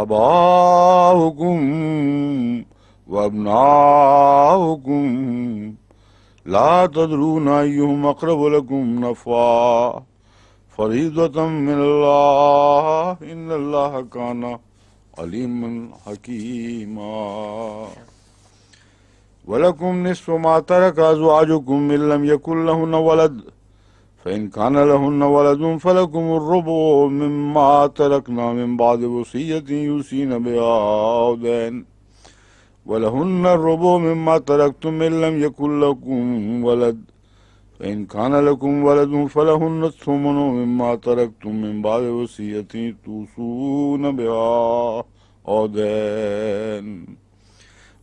آباؤکم وابناؤکم لا تدرون ایہم اقرب لکم نفعا فریضۃ من اللہ ان اللہ کان علیما حکیما وَلَكُمْ نِصْفُ مَا تَرَكَ أَزْوَاجُكُمْ إِن لَّمْ يَكُن لَّهُنَّ وَلَدٌ فَإِن كَانَ لَهُنَّ وَلَدٌ فَلَكُمُ الرُّبُعُ مِمَّا تَرَكْنَ مِن بَعْدِ وَصِيَّةٍ يُوصِينَ بِهَا أَوْ دَيْنٍ وَلَهُنَّ الرُّبُعُ مِمَّا تَرَكْتُمْ إِن لَّمْ يَكُن لَّكُمْ وَلَدٌ فَإِن كَانَ لَكُمْ وَلَدٌ فَلَهُنَّ الثُّمُنُ مِمَّا تَرَكْتُم مِّن بَعْدِ وَصِيَّةٍ تُوصُونَ بِهَا أَوْ دَيْنٍ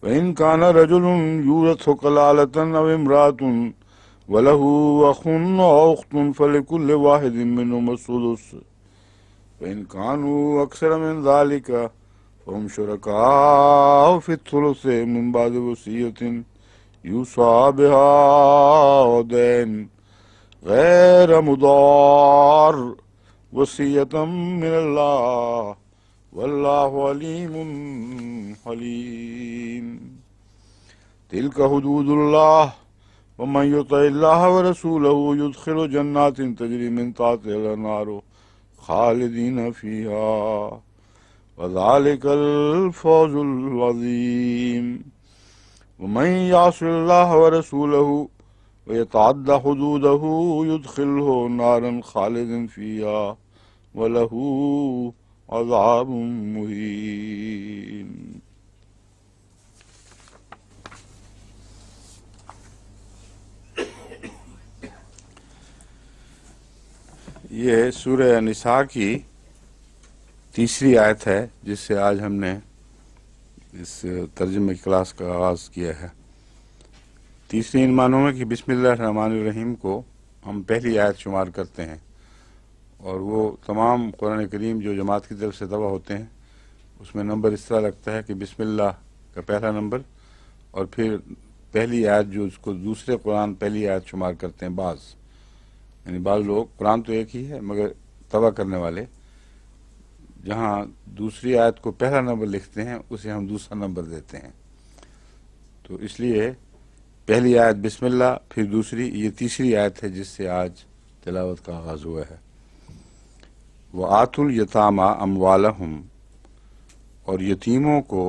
وَإِن كَانَ رَجُلٌ يُورَثُ كَلَالَةً أَوْ امْرَأَةٌ وَلَهُ أَخٌ أَوْ أُخْتٌ فَلِكُلِّ وَاحِدٍ مِّنْهُمَا السُّدُسُ وَإِن كَانُوا أَكْثَرَ مِنْ ذَلِكَ فَهُمْ شُرَكَاءُ فِي الثُّلُثِ مِنْ بَعْدِ وَصِيَّةٍ يُوصَى بِهَا أَوْ دَيْنٍ غَيْرَ مُضَارٍّ وَصِيَّةً مِّنَ اللَّهِ واللہ علیم حلیم تلک حدود اللہ ومن یطع اللہ ورسولہ یدخل جنات تجری من تحتہا الانہار خالدین فیہا وذلک الفوز العظیم ومن یعص اللہ ورسولہ ویتعد حدودہ یدخلہ نارا خالدا فیہا ولہ عذاب مہین۔ یہ سورہ نساء کی تیسری آیت ہے جس سے آج ہم نے اس ترجمہ کلاس کا آغاز کیا ہے۔ تیسری ان معنوں میں کہ بسم اللہ الرحمن الرحیم کو ہم پہلی آیت شمار کرتے ہیں، اور وہ تمام قرآن کریم جو جماعت کی طرف سے طبع ہوتے ہیں اس میں نمبر اس طرح لگتا ہے کہ بسم اللہ کا پہلا نمبر، اور پھر پہلی آیت جو اس کو دوسرے قرآن پہلی آیت شمار کرتے ہیں بعض، یعنی بعض لوگ قرآن تو ایک ہی ہے مگر طبع کرنے والے جہاں دوسری آیت کو پہلا نمبر لکھتے ہیں اسے ہم دوسرا نمبر دیتے ہیں، تو اس لیے پہلی آیت بسم اللہ، پھر دوسری، یہ تیسری آیت ہے جس سے آج تلاوت کا آغاز ہوا ہے۔ وَآتُوا الْيَتَامَى أَمْوَالَهُمْ، اور یتیموں کو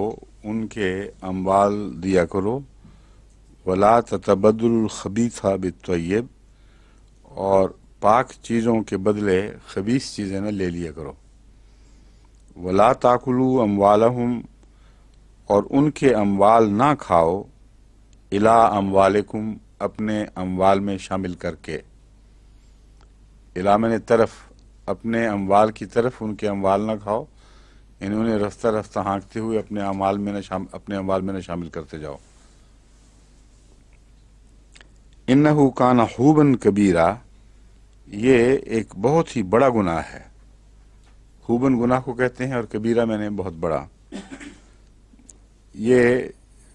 ان کے اموال دیا کرو، وَلَا تَتَبَدَّلُوا الْخَبِيثَ بِالطَّيِّبِ، اور پاک چیزوں کے بدلے خبیث چیزیں نہ لے لیا کرو، وَلَا تَأْكُلُوا أَمْوَالَهُمْ، اور ان کے اموال نہ کھاؤ، إِلَىٰ أَمْوَالِكُمْ، اپنے اموال میں شامل کر کے، میں نے طرف، اپنے اموال کی طرف ان کے اموال نہ کھاؤ، یعنی انہیں رفتہ رفتہ ہانکتے ہوئے اپنے اموال میں نہ شامل کرتے جاؤ۔ انہ کان حوبا کبیرہ، یہ ایک بہت ہی بڑا گناہ ہے۔ حوبن گناہ کو کہتے ہیں اور کبیرہ میں نے بہت بڑا۔ یہ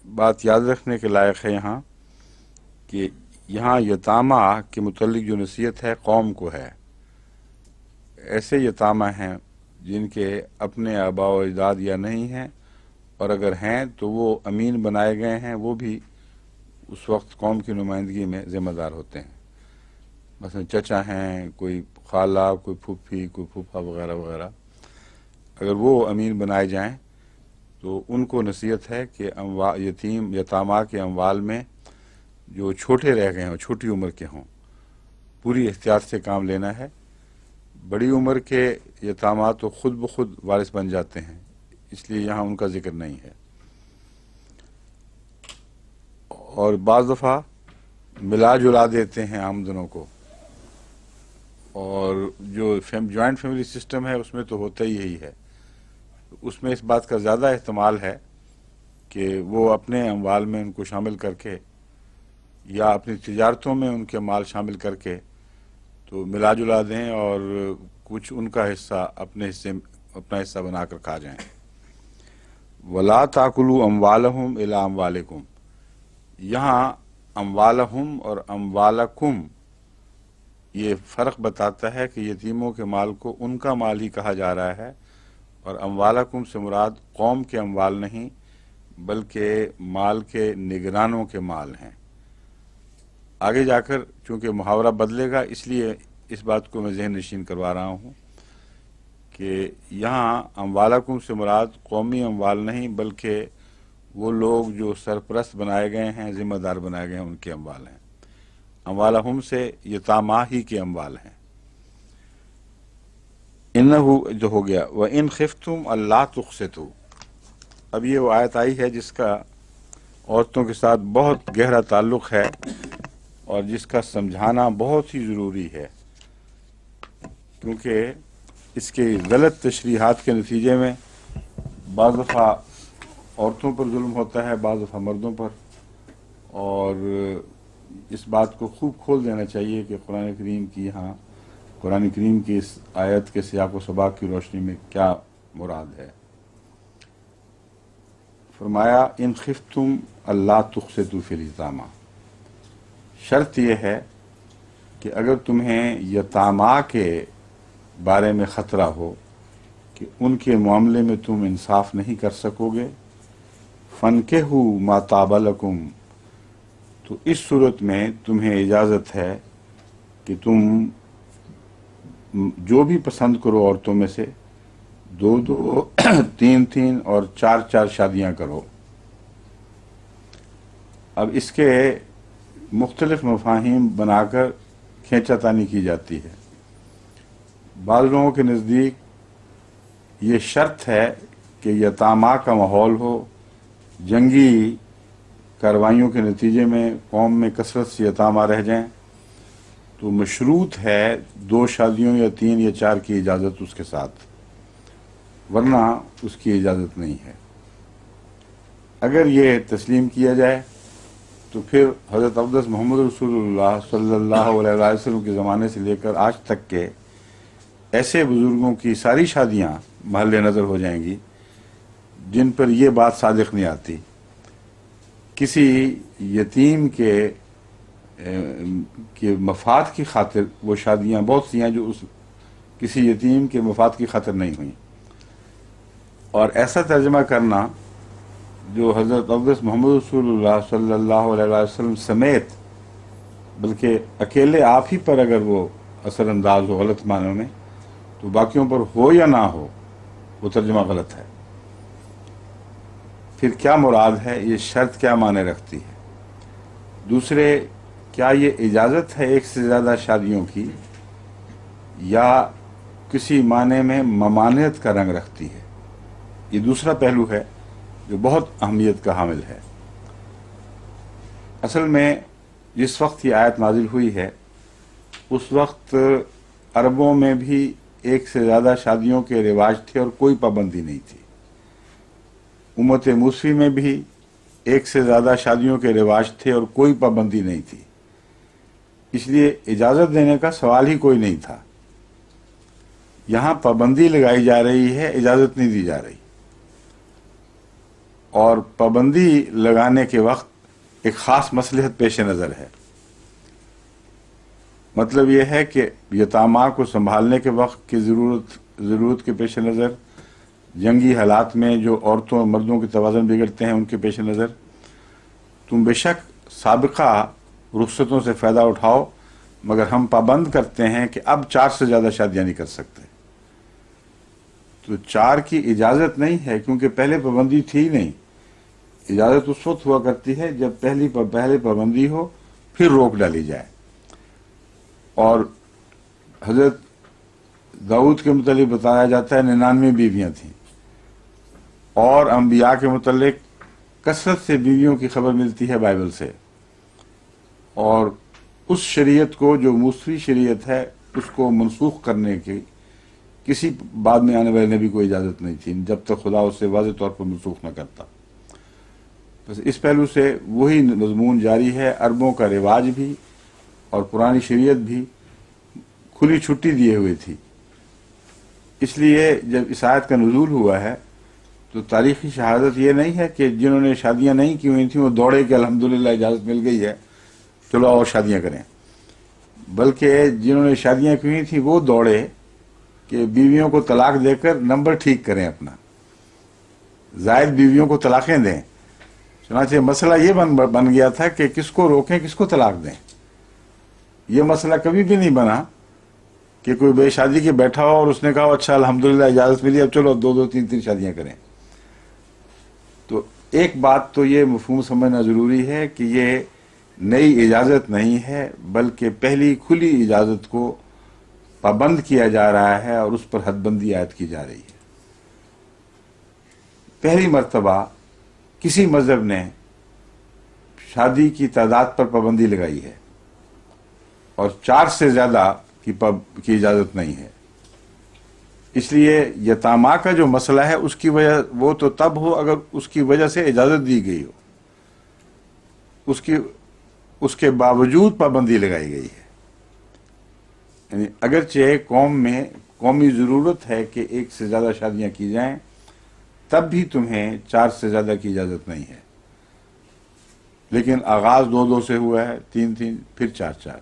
بات یاد رکھنے کے لائق ہے یہاں کہ یہاں یتامہ کے متعلق جو نصیحت ہے قوم کو ہے۔ ایسے یتامہ ہیں جن کے اپنے آباء و اجداد یا نہیں ہیں، اور اگر ہیں تو وہ امین بنائے گئے ہیں، وہ بھی اس وقت قوم کی نمائندگی میں ذمہ دار ہوتے ہیں۔ مثلا چچا ہیں، کوئی خالہ، کوئی پھوپھی، کوئی پھوپھا وغیرہ وغیرہ، اگر وہ امین بنائے جائیں تو ان کو نصیحت ہے کہ یتامہ کے اموال میں جو چھوٹے رہ گئے ہوں، چھوٹی عمر کے ہوں، پوری احتیاط سے کام لینا ہے۔ بڑی عمر کے یتامہ تو خود بخود وارث بن جاتے ہیں، اس لیے یہاں ان کا ذکر نہیں ہے۔ اور بعض دفعہ ملا جلا دیتے ہیں آمدنوں کو، اور جو جوائنٹ فیملی سسٹم ہے اس میں تو ہوتا ہی یہی ہے، اس میں اس بات کا زیادہ احتمال ہے کہ وہ اپنے اموال میں ان کو شامل کر کے یا اپنی تجارتوں میں ان کے مال شامل کر کے تو ملا جلا دیں اور کچھ ان کا حصہ اپنا حصہ بنا کر کھا جائیں۔ وَلَا تَأْكُلُوا أَمْوَالَهُمْ إِلَىٰ أَمْوَالِكُمْ، یہاں اموالہم اور اموالکم یہ فرق بتاتا ہے کہ یتیموں کے مال کو ان کا مال ہی کہا جا رہا ہے، اور اموالکم سے مراد قوم کے اموال نہیں بلکہ مال کے نگرانوں کے مال ہیں۔ آگے جا کر چونکہ محاورہ بدلے گا اس لیے اس بات کو میں ذہن نشین کروا رہا ہوں کہ یہاں اموالکم سے مراد قومی اموال نہیں بلکہ وہ لوگ جو سرپرست بنائے گئے ہیں، ذمہ دار بنائے گئے ہیں، ان کے اموال ہیں۔ اموالہم سے یتامہ ہی کے اموال ہیں۔ انہو جو ہو گیا وَإِنْ خِفْتُمْ أَلَّا تُقْسِطُوا، اب یہ وہ آیت آئی ہے جس کا عورتوں کے ساتھ بہت گہرا تعلق ہے اور جس کا سمجھانا بہت ہی ضروری ہے، کیونکہ اس کے غلط تشریحات کے نتیجے میں بعض دفعہ عورتوں پر ظلم ہوتا ہے، بعض دفعہ مردوں پر، اور اس بات کو خوب کھول دینا چاہیے کہ قرآن کریم کی اس آیت کے سیاق و سباق کی روشنی میں کیا مراد ہے۔ فرمایا ان خفتم اللہ تقسطوا فی الیتامہ، شرط یہ ہے کہ اگر تمہیں یتامہ کے بارے میں خطرہ ہو کہ ان کے معاملے میں تم انصاف نہیں کر سکو گے، فَانْكِحُوا مَا طَابَ لَكُمْ، تو اس صورت میں تمہیں اجازت ہے کہ تم جو بھی پسند کرو عورتوں میں سے 2 3 اور 4 شادیاں کرو۔ اب اس کے مختلف مفاہیم بنا کر کھینچا تانی کی جاتی ہے۔ بعض لوگوں کے نزدیک یہ شرط ہے کہ یتامہ کا ماحول ہو، جنگی کارروائیوں کے نتیجے میں قوم میں کثرت سے یتامہ رہ جائیں تو مشروط ہے 2 شادیوں یا 3 یا 4 کی اجازت اس کے ساتھ، ورنہ اس کی اجازت نہیں ہے۔ اگر یہ تسلیم کیا جائے تو پھر حضرت اقدس محمد رسول اللہ صلی اللہ علیہ وسلم کے زمانے سے لے کر آج تک کے ایسے بزرگوں کی ساری شادیاں محل نظر ہو جائیں گی جن پر یہ بات صادق نہیں آتی۔ کسی یتیم کے مفاد کی خاطر وہ شادیاں بہت سی ہیں جو کسی یتیم کے مفاد کی خاطر نہیں ہوئیں، اور ایسا ترجمہ کرنا جو حضرت اقدس محمد رسول اللہ صلی اللہ علیہ وسلم سمیت بلکہ اکیلے آپ ہی پر اگر وہ اثر انداز ہو غلط معنوں میں تو باقیوں پر ہو یا نہ ہو وہ ترجمہ غلط ہے۔ پھر کیا مراد ہے، یہ شرط کیا معنی رکھتی ہے؟ دوسرے، کیا یہ اجازت ہے 1 سے زیادہ شادیوں کی یا کسی معنی میں ممانعت کا رنگ رکھتی ہے؟ یہ دوسرا پہلو ہے جو بہت اہمیت کا حامل ہے۔ اصل میں جس وقت یہ آیت نازل ہوئی ہے اس وقت عربوں میں بھی 1 سے زیادہ شادیوں کے رواج تھے اور کوئی پابندی نہیں تھی۔ امت موسوی میں بھی 1 سے زیادہ شادیوں کے رواج تھے اور کوئی پابندی نہیں تھی، اس لیے اجازت دینے کا سوال ہی کوئی نہیں تھا۔ یہاں پابندی لگائی جا رہی ہے، اجازت نہیں دی جا رہی، اور پابندی لگانے کے وقت ایک خاص مصلحت پیش نظر ہے۔ مطلب یہ ہے کہ یتامہ کو سنبھالنے کے وقت کی ضرورت کے پیش نظر، جنگی حالات میں جو عورتوں اور مردوں کے توازن بگڑتے ہیں ان کے پیش نظر تم بے شک سابقہ رخصتوں سے فائدہ اٹھاؤ، مگر ہم پابند کرتے ہیں کہ اب 4 سے زیادہ شادیاں نہیں کر سکتے۔ تو 4 کی اجازت نہیں ہے کیونکہ پہلے پابندی تھی نہیں۔ اجازت اس وقت ہوا کرتی ہے جب پہلے پابندی ہو پھر روک ڈالی جائے۔ اور حضرت داؤد کے متعلق بتایا جاتا ہے 99 بیویاں تھیں، اور انبیاء کے متعلق کثرت سے بیویوں کی خبر ملتی ہے بائبل سے، اور اس شریعت کو جو موسوی شریعت ہے اس کو منسوخ کرنے کی کسی بعد میں آنے والے نبی کو اجازت نہیں تھی جب تک خدا اسے واضح طور پر منسوخ نہ کرتا۔ بس اس پہلو سے وہی مضمون جاری ہے۔ عربوں کا رواج بھی اور پرانی شریعت بھی کھلی چھٹی دیے ہوئے تھی، اس لیے جب اس آیت کا نزول ہوا ہے تو تاریخی شہادت یہ نہیں ہے کہ جنہوں نے شادیاں نہیں کی ہوئی تھیں وہ دوڑے کہ الحمدللہ اجازت مل گئی ہے چلو اور شادیاں کریں، بلکہ جنہوں نے شادیاں کی ہوئی تھیں وہ دوڑے کہ بیویوں کو طلاق دے کر نمبر ٹھیک کریں اپنا، زائد بیویوں کو طلاقیں دیں۔ چنانچہ مسئلہ یہ بن گیا تھا کہ کس کو روکیں، کس کو طلاق دیں۔ یہ مسئلہ کبھی بھی نہیں بنا کہ کوئی بے شادی کے بیٹھا ہو اور اس نے کہا اچھا الحمدللہ اجازت ملی، اب چلو دو تین شادیاں کریں۔ تو ایک بات تو یہ مفہوم سمجھنا ضروری ہے کہ یہ نئی اجازت نہیں ہے، بلکہ پہلی کھلی اجازت کو پابند کیا جا رہا ہے اور اس پر حد بندی عائد کی جا رہی ہے۔ پہلی مرتبہ کسی مذہب نے شادی کی تعداد پر پابندی لگائی ہے اور 4 سے زیادہ کی اجازت نہیں ہے۔ اس لیے یتامہ کا جو مسئلہ ہے اس کی وجہ وہ تو تب ہو اگر اس کی وجہ سے اجازت دی گئی ہو، اس کے باوجود پابندی لگائی گئی ہے۔ یعنی اگرچہ قوم میں قومی ضرورت ہے کہ 1 سے زیادہ شادیاں کی جائیں، تب بھی تمہیں 4 سے زیادہ کی اجازت نہیں ہے، لیکن آغاز 2 سے ہوا ہے، 3 پھر 4۔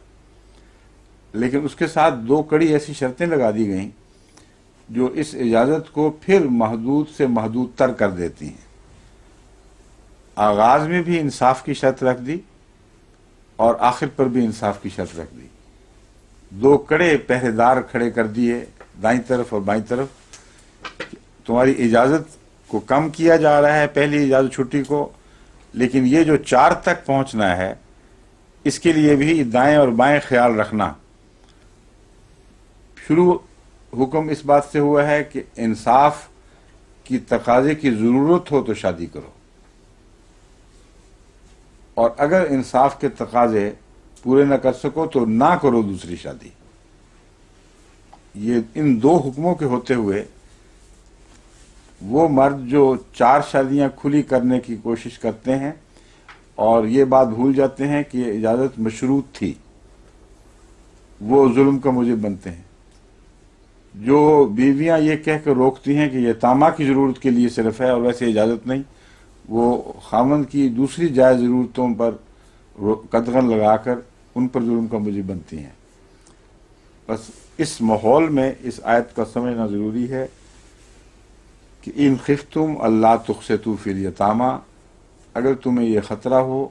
لیکن اس کے ساتھ 2 کڑی ایسی شرطیں لگا دی گئیں جو اس اجازت کو پھر محدود سے محدود تر کر دیتی ہیں۔ آغاز میں بھی انصاف کی شرط رکھ دی اور آخر پر بھی انصاف کی شرط رکھ دی۔ 2 کڑے پہرے دار کھڑے کر دیے دائیں طرف اور بائیں طرف۔ تمہاری اجازت کو کم کیا جا رہا ہے پہلی اجازت چھٹی کو، لیکن یہ جو 4 تک پہنچنا ہے اس کے لیے بھی دائیں اور بائیں خیال رکھنا۔ شروع حکم اس بات سے ہوا ہے کہ انصاف کی تقاضے کی ضرورت ہو تو شادی کرو، اور اگر انصاف کے تقاضے پورے نہ کر سکو تو نہ کرو دوسری شادی۔ یہ ان 2 حکموں کے ہوتے ہوئے وہ مرد جو 4 شادیاں کھلی کرنے کی کوشش کرتے ہیں اور یہ بات بھول جاتے ہیں کہ یہ اجازت مشروط تھی، وہ ظلم کا موجب بنتے ہیں۔ جو بیویاں یہ کہہ کر روکتی ہیں کہ یہ یتامہ کی ضرورت کے لیے صرف ہے اور ویسے اجازت نہیں، وہ خاوند کی دوسری جائز ضرورتوں پر قدغن لگا کر ان پر ظلم کا موجب بنتی ہیں۔ بس اس ماحول میں اس آیت کا سمجھنا ضروری ہے کہ ان خفتم اللہ تقسطوا فی الیتامى، اگر تمہیں یہ خطرہ ہو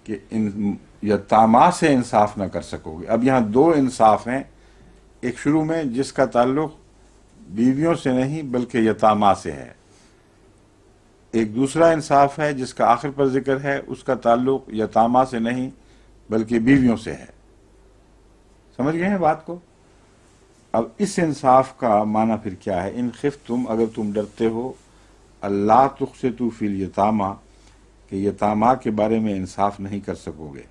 کہ ان یتامہ سے انصاف نہ کر سکو گے۔ اب یہاں 2 انصاف ہیں، ایک شروع میں جس کا تعلق بیویوں سے نہیں بلکہ یتامہ سے ہے، ایک دوسرا انصاف ہے جس کا آخر پر ذکر ہے، اس کا تعلق یتامہ سے نہیں بلکہ بیویوں سے ہے۔ سمجھ گئے ہیں بات کو؟ اب اس انصاف کا معنی پھر کیا ہے؟ ان خفتم، اگر تم ڈرتے ہو، اللہ تقسطوا فی الیتامى، کہ یتامہ کے بارے میں انصاف نہیں کر سکو گے،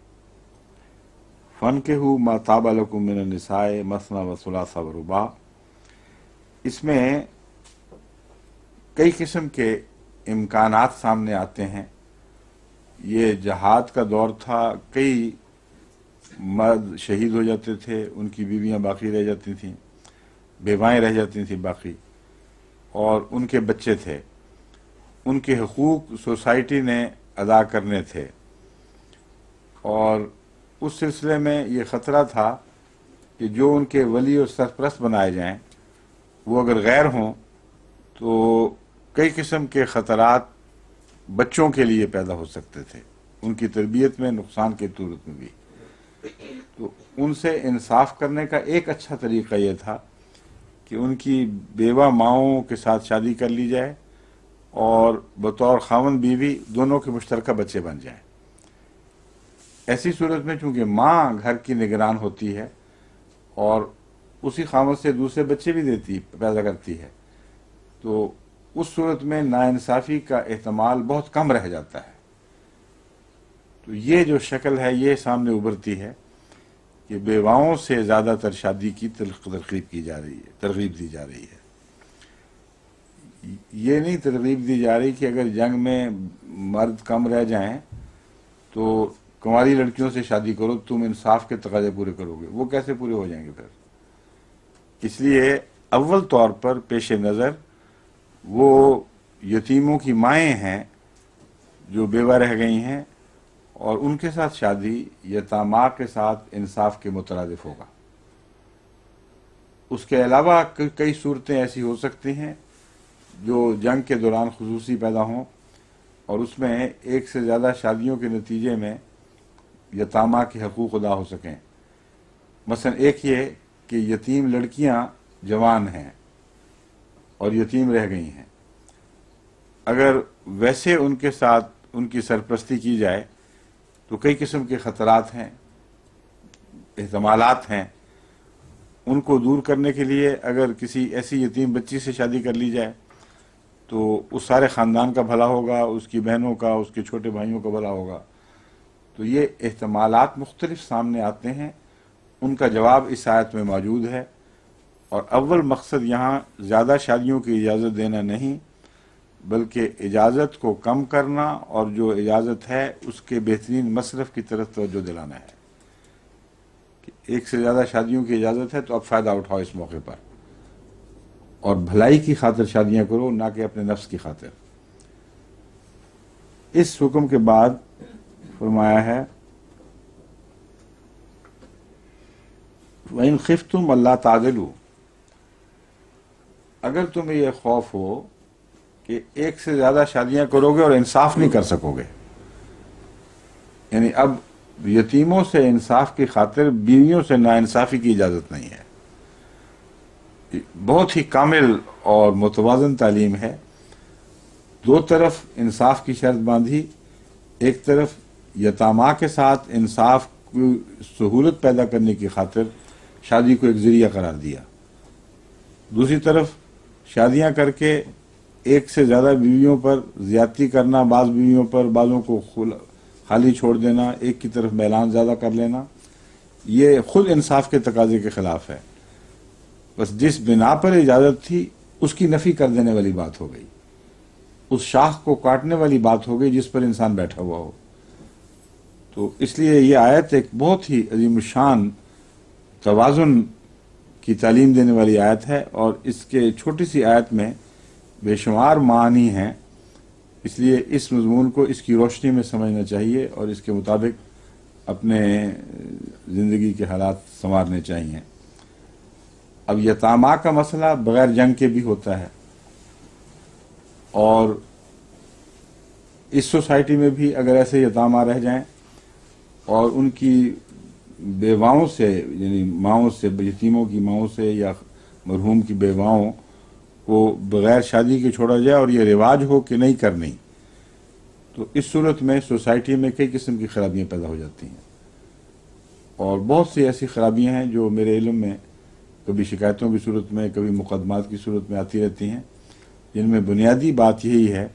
فانکحوا ما طاب لکم من النساء مثنی وثلاث ورباع، اس میں کئی قسم کے امکانات سامنے آتے ہیں۔ یہ جہاد کا دور تھا، کئی مرد شہید ہو جاتے تھے، ان کی بیویاں باقی رہ جاتی تھیں، بیوائیں رہ جاتی تھیں باقی، اور ان کے بچے تھے، ان کے حقوق سوسائٹی نے ادا کرنے تھے، اور اس سلسلے میں یہ خطرہ تھا کہ جو ان کے ولی اور سرپرست بنائے جائیں وہ اگر غیر ہوں تو کئی قسم کے خطرات بچوں کے لیے پیدا ہو سکتے تھے، ان کی تربیت میں نقصان کی صورت میں بھی۔ تو ان سے انصاف کرنے کا ایک اچھا طریقہ یہ تھا کہ ان کی بیوہ ماؤں کے ساتھ شادی کر لی جائے اور بطور خاوند بیوی دونوں کے مشترکہ بچے بن جائیں۔ ایسی صورت میں چونکہ ماں گھر کی نگران ہوتی ہے اور اسی خاوند سے دوسرے بچے بھی پیدا کرتی ہے، تو اس صورت میں ناانصافی کا احتمال بہت کم رہ جاتا ہے۔ تو یہ جو شکل ہے یہ سامنے ابھرتی ہے کہ بیواؤں سے زیادہ تر شادی کی ترغیب دی جا رہی ہے۔ یہ نہیں ترغیب دی جا رہی کہ اگر جنگ میں مرد کم رہ جائیں تو کنواری لڑکیوں سے شادی کرو، تم انصاف کے تقاضے پورے کرو گے۔ وہ کیسے پورے ہو جائیں گے پھر؟ اس لیے اول طور پر پیش نظر وہ یتیموں کی مائیں ہیں جو بیوہ رہ گئی ہیں، اور ان کے ساتھ شادی یتامہ کے ساتھ انصاف کے مترادف ہوگا۔ اس کے علاوہ کئی صورتیں ایسی ہو سکتی ہیں جو جنگ کے دوران خصوصی پیدا ہوں اور اس میں ایک سے زیادہ شادیوں کے نتیجے میں یتامہ کے حقوق ادا ہو سکیں. مثلا ایک یہ کہ یتیم لڑکیاں جوان ہیں اور یتیم رہ گئی ہیں. اگر ویسے ان کے ساتھ ان کی سرپرستی کی جائے تو کئی قسم کے خطرات ہیں، احتمالات ہیں. ان کو دور کرنے کے لیے اگر کسی ایسی یتیم بچی سے شادی کر لی جائے تو اس سارے خاندان کا بھلا ہوگا، اس کی بہنوں کا، اس کے چھوٹے بھائیوں کا بھلا ہوگا. تو یہ احتمالات مختلف سامنے آتے ہیں، ان کا جواب اس آیت میں موجود ہے. اور اول مقصد یہاں زیادہ شادیوں کی اجازت دینا نہیں بلکہ اجازت کو کم کرنا اور جو اجازت ہے اس کے بہترین مصرف کی طرف توجہ دلانا ہے. کہ ایک سے زیادہ شادیوں کی اجازت ہے تو اب فائدہ اٹھاؤ اس موقع پر، اور بھلائی کی خاطر شادیاں کرو، نہ کہ اپنے نفس کی خاطر. اس حکم کے بعد فرمایا ہے وَإِنْ خِفْتُمْ أَلَّا تَعْدِلُوا، اگر تمہیں یہ خوف ہو کہ ایک سے زیادہ شادیاں کرو گے اور انصاف نہیں کر سکو گے، یعنی اب یتیموں سے انصاف کی خاطر بیویوں سے ناانصافی کی اجازت نہیں ہے. بہت ہی کامل اور متوازن تعلیم ہے. دو طرف انصاف کی شرط باندھی، ایک طرف یتامہ کے ساتھ انصاف کی سہولت پیدا کرنے کی خاطر شادی کو ایک ذریعہ قرار دیا، دوسری طرف شادیاں کر کے ایک سے زیادہ بیویوں پر زیادتی کرنا، بعض بیویوں پر بعضوں کو خالی چھوڑ دینا، ایک کی طرف میلان زیادہ کر لینا، یہ خود انصاف کے تقاضے کے خلاف ہے. بس جس بنا پر اجازت تھی اس کی نفی کر دینے والی بات ہو گئی، اس شاخ کو کاٹنے والی بات ہو گئی جس پر انسان بیٹھا ہوا ہو. تو اس لیے یہ آیت ایک بہت ہی عظیم الشان توازن کی تعلیم دینے والی آیت ہے، اور اس کے چھوٹی سی آیت میں بے شمار معانی ہیں. اس لیے اس مضمون کو اس کی روشنی میں سمجھنا چاہیے اور اس کے مطابق اپنے زندگی کے حالات سنوارنے چاہیے. اب یتامہ کا مسئلہ بغیر جنگ کے بھی ہوتا ہے، اور اس سوسائٹی میں بھی اگر ایسے یتامہ رہ جائیں اور ان کی بیواؤں سے، یعنی ماؤں سے، یتیموں کی ماؤں سے یا مرحوم کی بیواؤں کو بغیر شادی کے چھوڑا جائے اور یہ رواج ہو کہ نہیں کرنی، تو اس صورت میں سوسائٹی میں کئی قسم کی خرابیاں پیدا ہو جاتی ہیں. اور بہت سی ایسی خرابیاں ہیں جو میرے علم میں کبھی شکایتوں کی صورت میں، کبھی مقدمات کی صورت میں آتی رہتی ہیں، جن میں بنیادی بات یہی ہے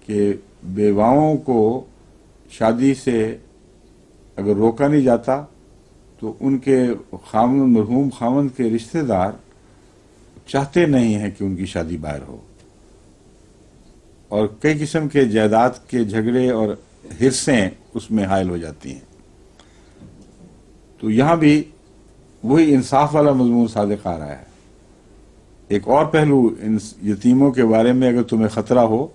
کہ بیواؤں کو شادی سے اگر روکا نہیں جاتا تو ان کے خاوند، مرحوم خاوند کے رشتہ دار چاہتے نہیں ہیں کہ ان کی شادی باہر ہو، اور کئی قسم کے جائیداد کے جھگڑے اور حرصیں اس میں حائل ہو جاتی ہیں. تو یہاں بھی وہی انصاف والا مضمون صادق آ رہا ہے. ایک اور پہلو ان یتیموں کے بارے میں اگر تمہیں خطرہ ہو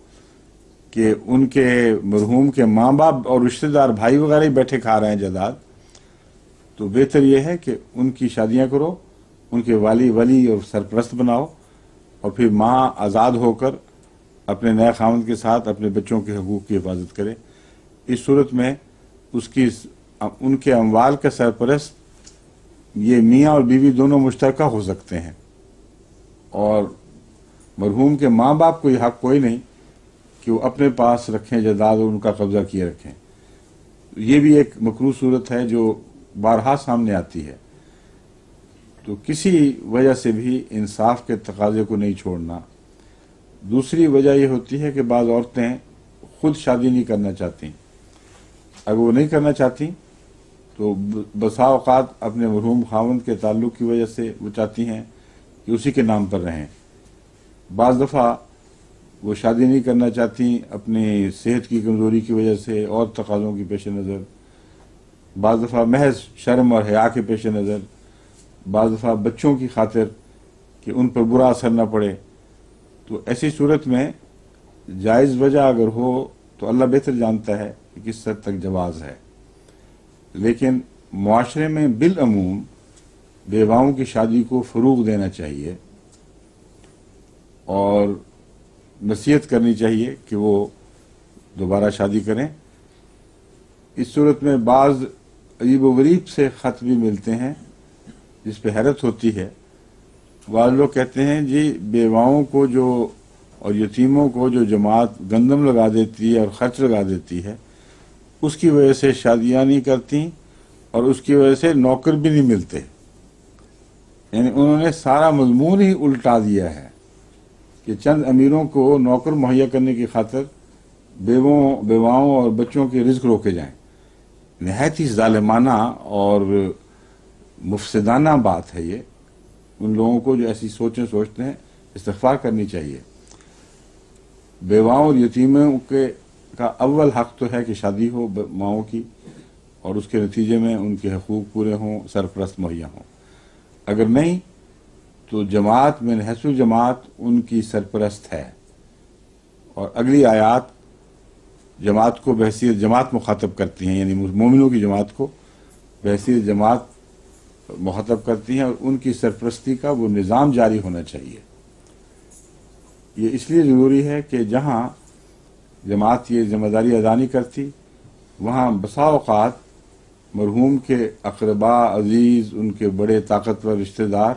کہ ان کے مرحوم کے ماں باپ اور رشتہ دار بھائی وغیرہ ہی بیٹھے کھا رہے ہیں جائیداد، تو بہتر یہ ہے کہ ان کی شادیاں کرو، ان کے ولی اور سرپرست بناؤ، اور پھر ماں آزاد ہو کر اپنے نئے خاوند کے ساتھ اپنے بچوں کے حقوق کی حفاظت کرے. اس صورت میں ان کے اموال کا سرپرست یہ میاں اور بیوی دونوں مشترکہ ہو سکتے ہیں، اور مرحوم کے ماں باپ کو یہ حق کوئی نہیں کہ وہ اپنے پاس رکھیں جائیداد اور ان کا قبضہ کیے رکھیں. یہ بھی ایک مکروہ صورت ہے جو بارہا سامنے آتی ہے. تو کسی وجہ سے بھی انصاف کے تقاضے کو نہیں چھوڑنا. دوسری وجہ یہ ہوتی ہے کہ بعض عورتیں خود شادی نہیں کرنا چاہتی. اگر وہ نہیں کرنا چاہتی تو بسا اوقات اپنے مرحوم خاوند کے تعلق کی وجہ سے وہ چاہتی ہیں کہ اسی کے نام پر رہیں. بعض دفعہ وہ شادی نہیں کرنا چاہتی اپنی صحت کی کمزوری کی وجہ سے اور تقاضوں کی پیش نظر، بعض دفعہ محض شرم اور حیا کے پیش نظر، بعض دفعہ بچوں کی خاطر کہ ان پر برا اثر نہ پڑے. تو ایسی صورت میں جائز وجہ اگر ہو تو اللہ بہتر جانتا ہے کہ کس حد تک جواز ہے، لیکن معاشرے میں بالعموم بیواؤں کی شادی کو فروغ دینا چاہیے اور نصیحت کرنی چاہیے کہ وہ دوبارہ شادی کریں۔ اس صورت میں بعض عجیب و غریب سے خط بھی ملتے ہیں جس پہ حیرت ہوتی ہے۔ بعض لوگ کہتے ہیں جی بیواؤں کو جو اور یتیموں کو جو جماعت گندم لگا دیتی ہے اور خرچ لگا دیتی ہے اس کی وجہ سے شادیاں نہیں کرتی اور اس کی وجہ سے نوکر بھی نہیں ملتے، یعنی انہوں نے سارا مضمون ہی الٹا دیا ہے کہ چند امیروں کو نوکر مہیا کرنے کی خاطر بیواؤں اور بچوں کے رزق روکے جائیں۔ نہایت ہی ظالمانہ اور مفسدانہ بات ہے یہ۔ ان لوگوں کو جو ایسی سوچیں سوچتے ہیں استغفار کرنی چاہیے۔ بیواؤں اور یتیموں کا اول حق تو ہے کہ شادی ہو ماؤں کی، اور اس کے نتیجے میں ان کے حقوق پورے ہوں، سرپرست مہیا ہوں۔ اگر نہیں تو جماعت من حیث الجماعت ان کی سرپرست ہے، اور اگلی آیات جماعت کو بحیثیت جماعت مخاطب کرتی ہیں، یعنی مومنوں کی جماعت کو بحیثیت جماعت مخاطب کرتی ہیں، اور ان کی سرپرستی کا وہ نظام جاری ہونا چاہیے۔ یہ اس لیے ضروری ہے کہ جہاں جماعت یہ ذمہ داری ادا نہیں کرتی وہاں بسا اوقات مرحوم کے اقربا، عزیز، ان کے بڑے طاقتور رشتہ دار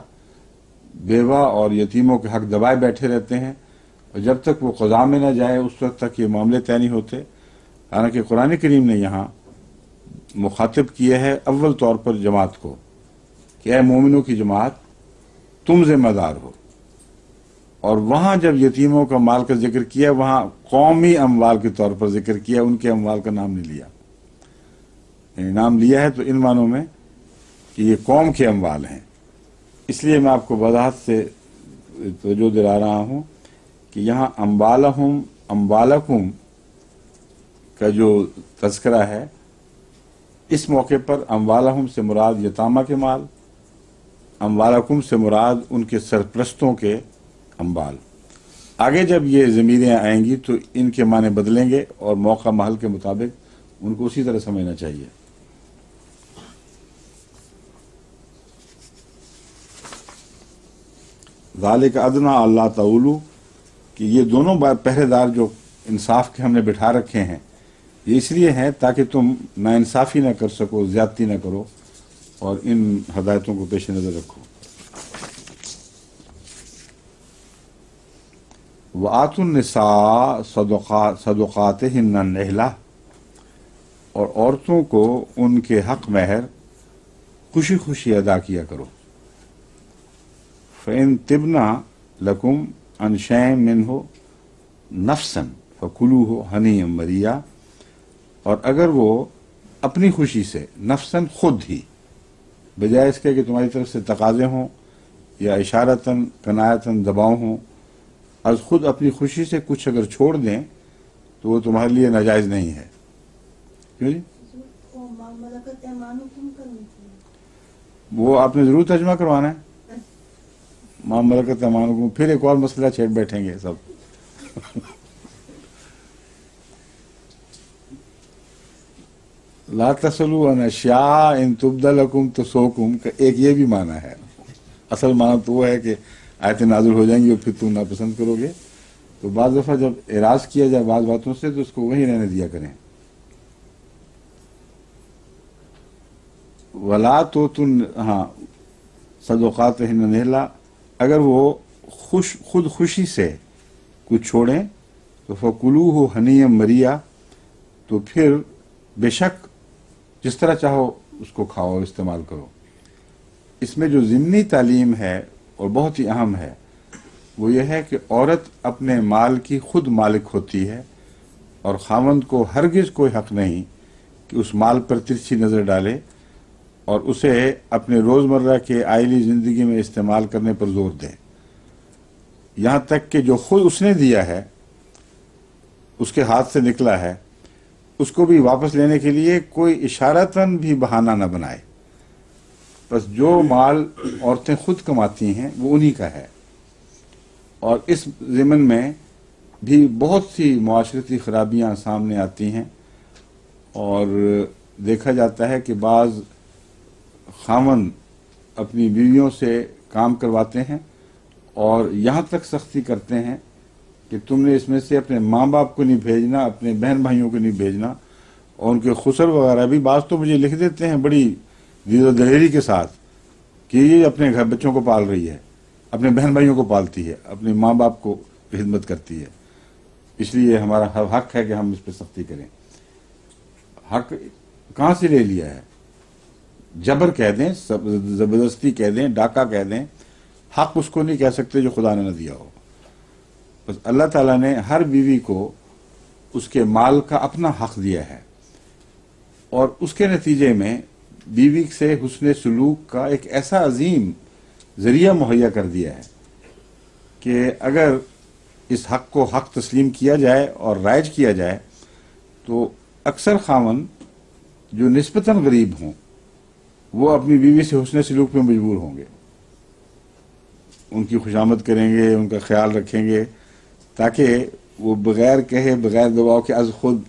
بیوہ اور یتیموں کے حق دبائے بیٹھے رہتے ہیں، اور جب تک وہ قضاء میں نہ جائے اس وقت تک یہ معاملے طے نہیں ہوتے۔ حالانکہ قرآن کریم نے یہاں مخاطب کیا ہے اول طور پر جماعت کو کہ اے مومنوں کی جماعت تم ذمہ دار ہو، اور وہاں جب یتیموں کا مال کا ذکر کیا وہاں قومی اموال کے طور پر ذکر کیا، ان کے اموال کا نام نہیں لیا۔ یعنی نام لیا ہے تو ان معنوں میں کہ یہ قوم کے اموال ہیں۔ اس لیے میں آپ کو وضاحت سے توجہ دلا رہا ہوں کہ یہاں اموالہم اموالکم کا جو تذکرہ ہے اس موقع پر اموالہم سے مراد یتامہ کے مال، اموالکم سے مراد ان کے سرپرستوں کے اموال۔ آگے جب یہ ضمیریں آئیں گی تو ان کے معنی بدلیں گے اور موقع محل کے مطابق ان کو اسی طرح سمجھنا چاہیے۔ ذالک ادنیٰ اللہ تعولو، کہ یہ دونوں پہرے دار جو انصاف کے ہم نے بٹھا رکھے ہیں یہ اس لیے ہیں تاکہ تم ناانصافی نہ کر سکو، زیادتی نہ کرو، اور ان ہدایتوں کو پیش نظر رکھو۔ وآتوا النساء صدقاتہن نحلہ، اور عورتوں کو ان کے حق مہر خوشی خوشی ادا کیا کرو۔ فإن طبن لکم عن شیء منہ نفسا فکلوہ ہنیئا مریئا، اور اگر وہ اپنی خوشی سے نفساً خود ہی، بجائے اس کے کہ تمہاری طرف سے تقاضے ہوں یا اشارتاً کنایتاً دباؤ ہوں، از خود اپنی خوشی سے کچھ اگر چھوڑ دیں تو وہ تمہارے لیے ناجائز نہیں ہے۔ کیوں جی؟ وہ آپ نے ضرور ترجمہ کروانا ہے۔ ماں ملکت ایمانکم، پھر ایک اور مسئلہ چھیڑ بیٹھیں گے سب۔ لا تسألوا عن اشیاء ان تبد لکم تسؤکم کا ایک یہ بھی معنی ہے۔ اصل معنی تو وہ ہے کہ آیتیں نازل ہو جائیں گی اور پھر تم ناپسند کرو گے، تو بعض دفعہ جب اعراض کیا جائے بعض باتوں سے تو اس کو وہیں رہنے دیا کریں۔ ولا تو صدقاتہن نحلہ، اگر وہ خود خوشی سے کچھ چھوڑیں تو فکلوہ ہنیئا مریئا، تو پھر بے شک جس طرح چاہو اس کو کھاؤ، استعمال کرو۔ اس میں جو ضمنی تعلیم ہے اور بہت ہی اہم ہے وہ یہ ہے کہ عورت اپنے مال کی خود مالک ہوتی ہے، اور خاوند کو ہرگز کوئی حق نہیں کہ اس مال پر ترچھی نظر ڈالے اور اسے اپنے روزمرہ کے آئلی زندگی میں استعمال کرنے پر زور دے، یہاں تک کہ جو خود اس نے دیا ہے، اس کے ہاتھ سے نکلا ہے، اس کو بھی واپس لینے کے لیے کوئی اشارتاً بھی بہانہ نہ بنائے۔ بس جو مال عورتیں خود کماتی ہیں وہ انہی کا ہے۔ اور اس ضمن میں بھی بہت سی معاشرتی خرابیاں سامنے آتی ہیں، اور دیکھا جاتا ہے کہ بعض خاوند اپنی بیویوں سے کام کرواتے ہیں اور یہاں تک سختی کرتے ہیں کہ تم نے اس میں سے اپنے ماں باپ کو نہیں بھیجنا، اپنے بہن بھائیوں کو نہیں بھیجنا، اور ان کے خسر وغیرہ بھی بعض تو مجھے لکھ دیتے ہیں بڑی دید و دلیری کے ساتھ کہ یہ اپنے گھر بچوں کو پال رہی ہے، اپنے بہن بھائیوں کو پالتی ہے، اپنے ماں باپ کو خدمت کرتی ہے، اس لیے ہمارا حق ہے کہ ہم اس پہ سختی کریں۔ حق کہاں سے لے لیا ہے؟ جبر کہہ دیں، زبردستی کہہ دیں، ڈاکہ کہہ دیں، حق اس کو نہیں کہہ سکتے جو خدا نے نہ دیا ہو۔ بس اللہ تعالیٰ نے ہر بیوی کو اس کے مال کا اپنا حق دیا ہے، اور اس کے نتیجے میں بیوی سے حسن سلوک کا ایک ایسا عظیم ذریعہ مہیا کر دیا ہے کہ اگر اس حق کو حق تسلیم کیا جائے اور رائج کیا جائے تو اکثر خاوند جو نسبتاً غریب ہوں وہ اپنی بیوی سے حسن سلوک میں مجبور ہوں گے، ان کی خوشامد کریں گے، ان کا خیال رکھیں گے، تاکہ وہ بغیر کہے، بغیر دباؤ کے از خود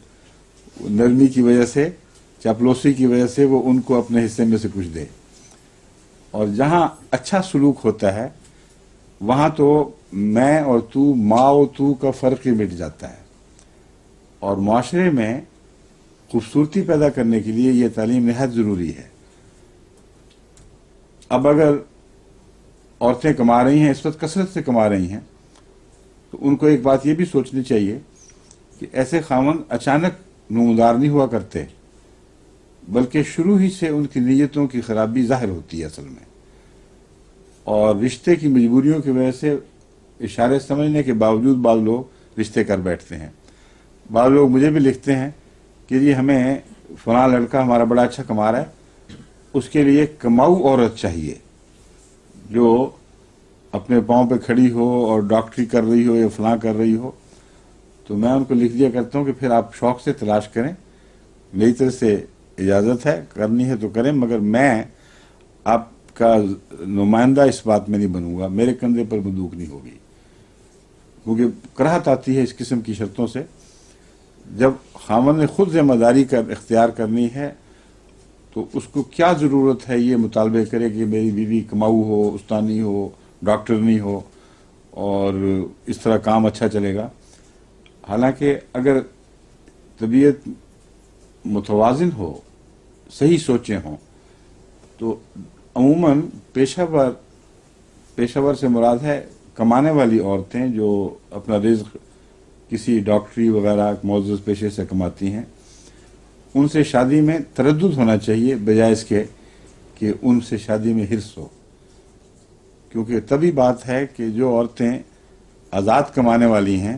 نرمی کی وجہ سے، چاپلوسی کی وجہ سے وہ ان کو اپنے حصے میں سے کچھ دے۔ اور جہاں اچھا سلوک ہوتا ہے وہاں تو میں اور تو، ماں و تو کا فرق ہی مٹ جاتا ہے، اور معاشرے میں خوبصورتی پیدا کرنے کے لیے یہ تعلیم نہایت ضروری ہے۔ اب اگر عورتیں کما رہی ہیں، اس وقت کثرت سے کما رہی ہیں، تو ان کو ایک بات یہ بھی سوچنی چاہیے کہ ایسے خاوند اچانک نمودار نہیں ہوا کرتے، بلکہ شروع ہی سے ان کی نیتوں کی خرابی ظاہر ہوتی ہے اصل میں، اور رشتے کی مجبوریوں کی وجہ سے اشارے سمجھنے کے باوجود بعض لوگ رشتے کر بیٹھتے ہیں۔ بعض لوگ مجھے بھی لکھتے ہیں کہ جی ہمیں فلاں لڑکا ہمارا بڑا اچھا کما رہا ہے، اس کے لیے کماؤ عورت چاہیے جو اپنے پاؤں پہ کھڑی ہو اور ڈاکٹری کر رہی ہو یا فلاں کر رہی ہو۔ تو میں ان کو لکھ دیا کرتا ہوں کہ پھر آپ شوق سے تلاش کریں، میری طرف سے اجازت ہے، کرنی ہے تو کریں، مگر میں آپ کا نمائندہ اس بات میں نہیں بنوں گا، میرے کندھے پر بندوق نہیں ہوگی، کیونکہ کراہت آتی ہے اس قسم کی شرطوں سے۔ جب خاوند نے خود ذمہ داری کا اختیار کرنی ہے تو اس کو کیا ضرورت ہے یہ مطالبے کرے کہ میری بیوی کماؤ ہو، استانی ہو، ڈاکٹرنی ہو اور اس طرح کام اچھا چلے گا۔ حالانکہ اگر طبیعت متوازن ہو، صحیح سوچیں ہوں، تو عموماً پیشہ ور سے مراد ہے کمانے والی عورتیں جو اپنا رزق کسی ڈاکٹری وغیرہ معزز پیشے سے کماتی ہیں، ان سے شادی میں تردد ہونا چاہیے بجائے اس کے کہ ان سے شادی میں حرص ہو، کیونکہ تبھی بات ہے کہ جو عورتیں آزاد کمانے والی ہیں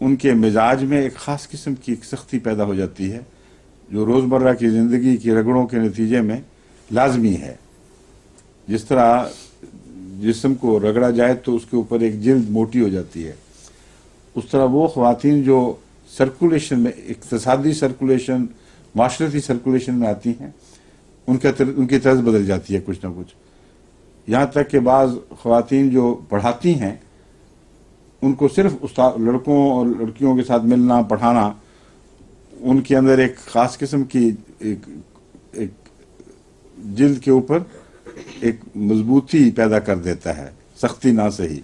ان کے مزاج میں ایک خاص قسم کی ایک سختی پیدا ہو جاتی ہے جو روزمرہ کی زندگی کی رگڑوں کے نتیجے میں لازمی ہے۔ جس طرح جسم کو رگڑا جائے تو اس کے اوپر ایک جلد موٹی ہو جاتی ہے، اس طرح وہ خواتین جو سرکولیشن میں، اقتصادی سرکولیشن، معاشرتی سرکولیشن میں آتی ہیں، ان کی طرز بدل جاتی ہے کچھ نہ کچھ۔ یہاں تک کہ بعض خواتین جو پڑھاتی ہیں ان کو صرف لڑکوں اور لڑکیوں کے ساتھ ملنا، پڑھانا ان کے اندر ایک خاص قسم کی ایک جلد کے اوپر ایک مضبوطی پیدا کر دیتا ہے، سختی نہ صحیح،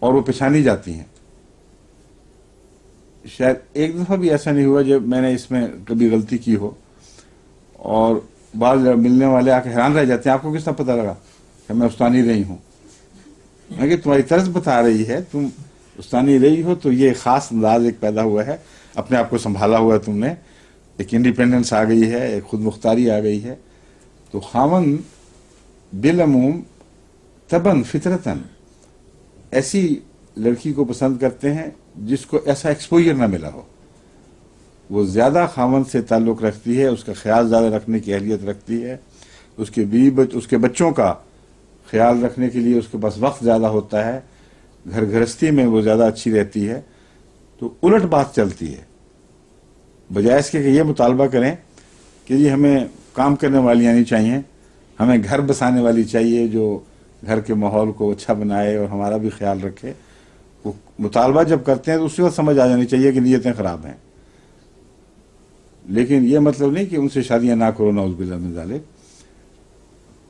اور وہ پہچانی جاتی ہیں۔ شاید ایک دفعہ بھی ایسا نہیں ہوا جب میں نے اس میں کبھی غلطی کی ہو، اور بعض ملنے والے آ کے حیران رہ جاتے ہیں، آپ کو کس طرح پتہ لگا کہ میں استانی رہی ہوں؟ میں کہ تمہاری طرز بتا رہی ہے، تم استانی رہی ہو تو یہ خاص انداز ایک پیدا ہوا ہے، اپنے آپ کو سنبھالا ہوا ہے تم نے، ایک انڈیپینڈنس آ گئی ہے، ایک خود مختاری آ گئی ہے۔ تو خاوند بالعموم طبعاً فطرتاً ایسی لڑکی کو پسند کرتے ہیں جس کو ایسا ایکسپوجر نہ ملا ہو، وہ زیادہ خاوند سے تعلق رکھتی ہے، اس کا خیال زیادہ رکھنے کی اہلیت رکھتی ہے، اس کے بچوں کا خیال رکھنے کے لیے اس کے پاس وقت زیادہ ہوتا ہے، گھر گھرستی میں وہ زیادہ اچھی رہتی ہے۔ تو الٹ بات چلتی ہے، بجائے اس کے کہ یہ مطالبہ کریں کہ جی ہمیں کام کرنے والی آنی چاہیے، ہمیں گھر بسانے والی چاہیے جو گھر کے ماحول کو اچھا بنائے اور ہمارا بھی خیال رکھے۔ وہ مطالبہ جب کرتے ہیں تو اسی وقت سمجھ آ جانی چاہیے کہ نیتیں خراب ہیں، لیکن یہ مطلب نہیں کہ ان سے شادیاں نہ کرو، نعوذ باللہ من ذالک۔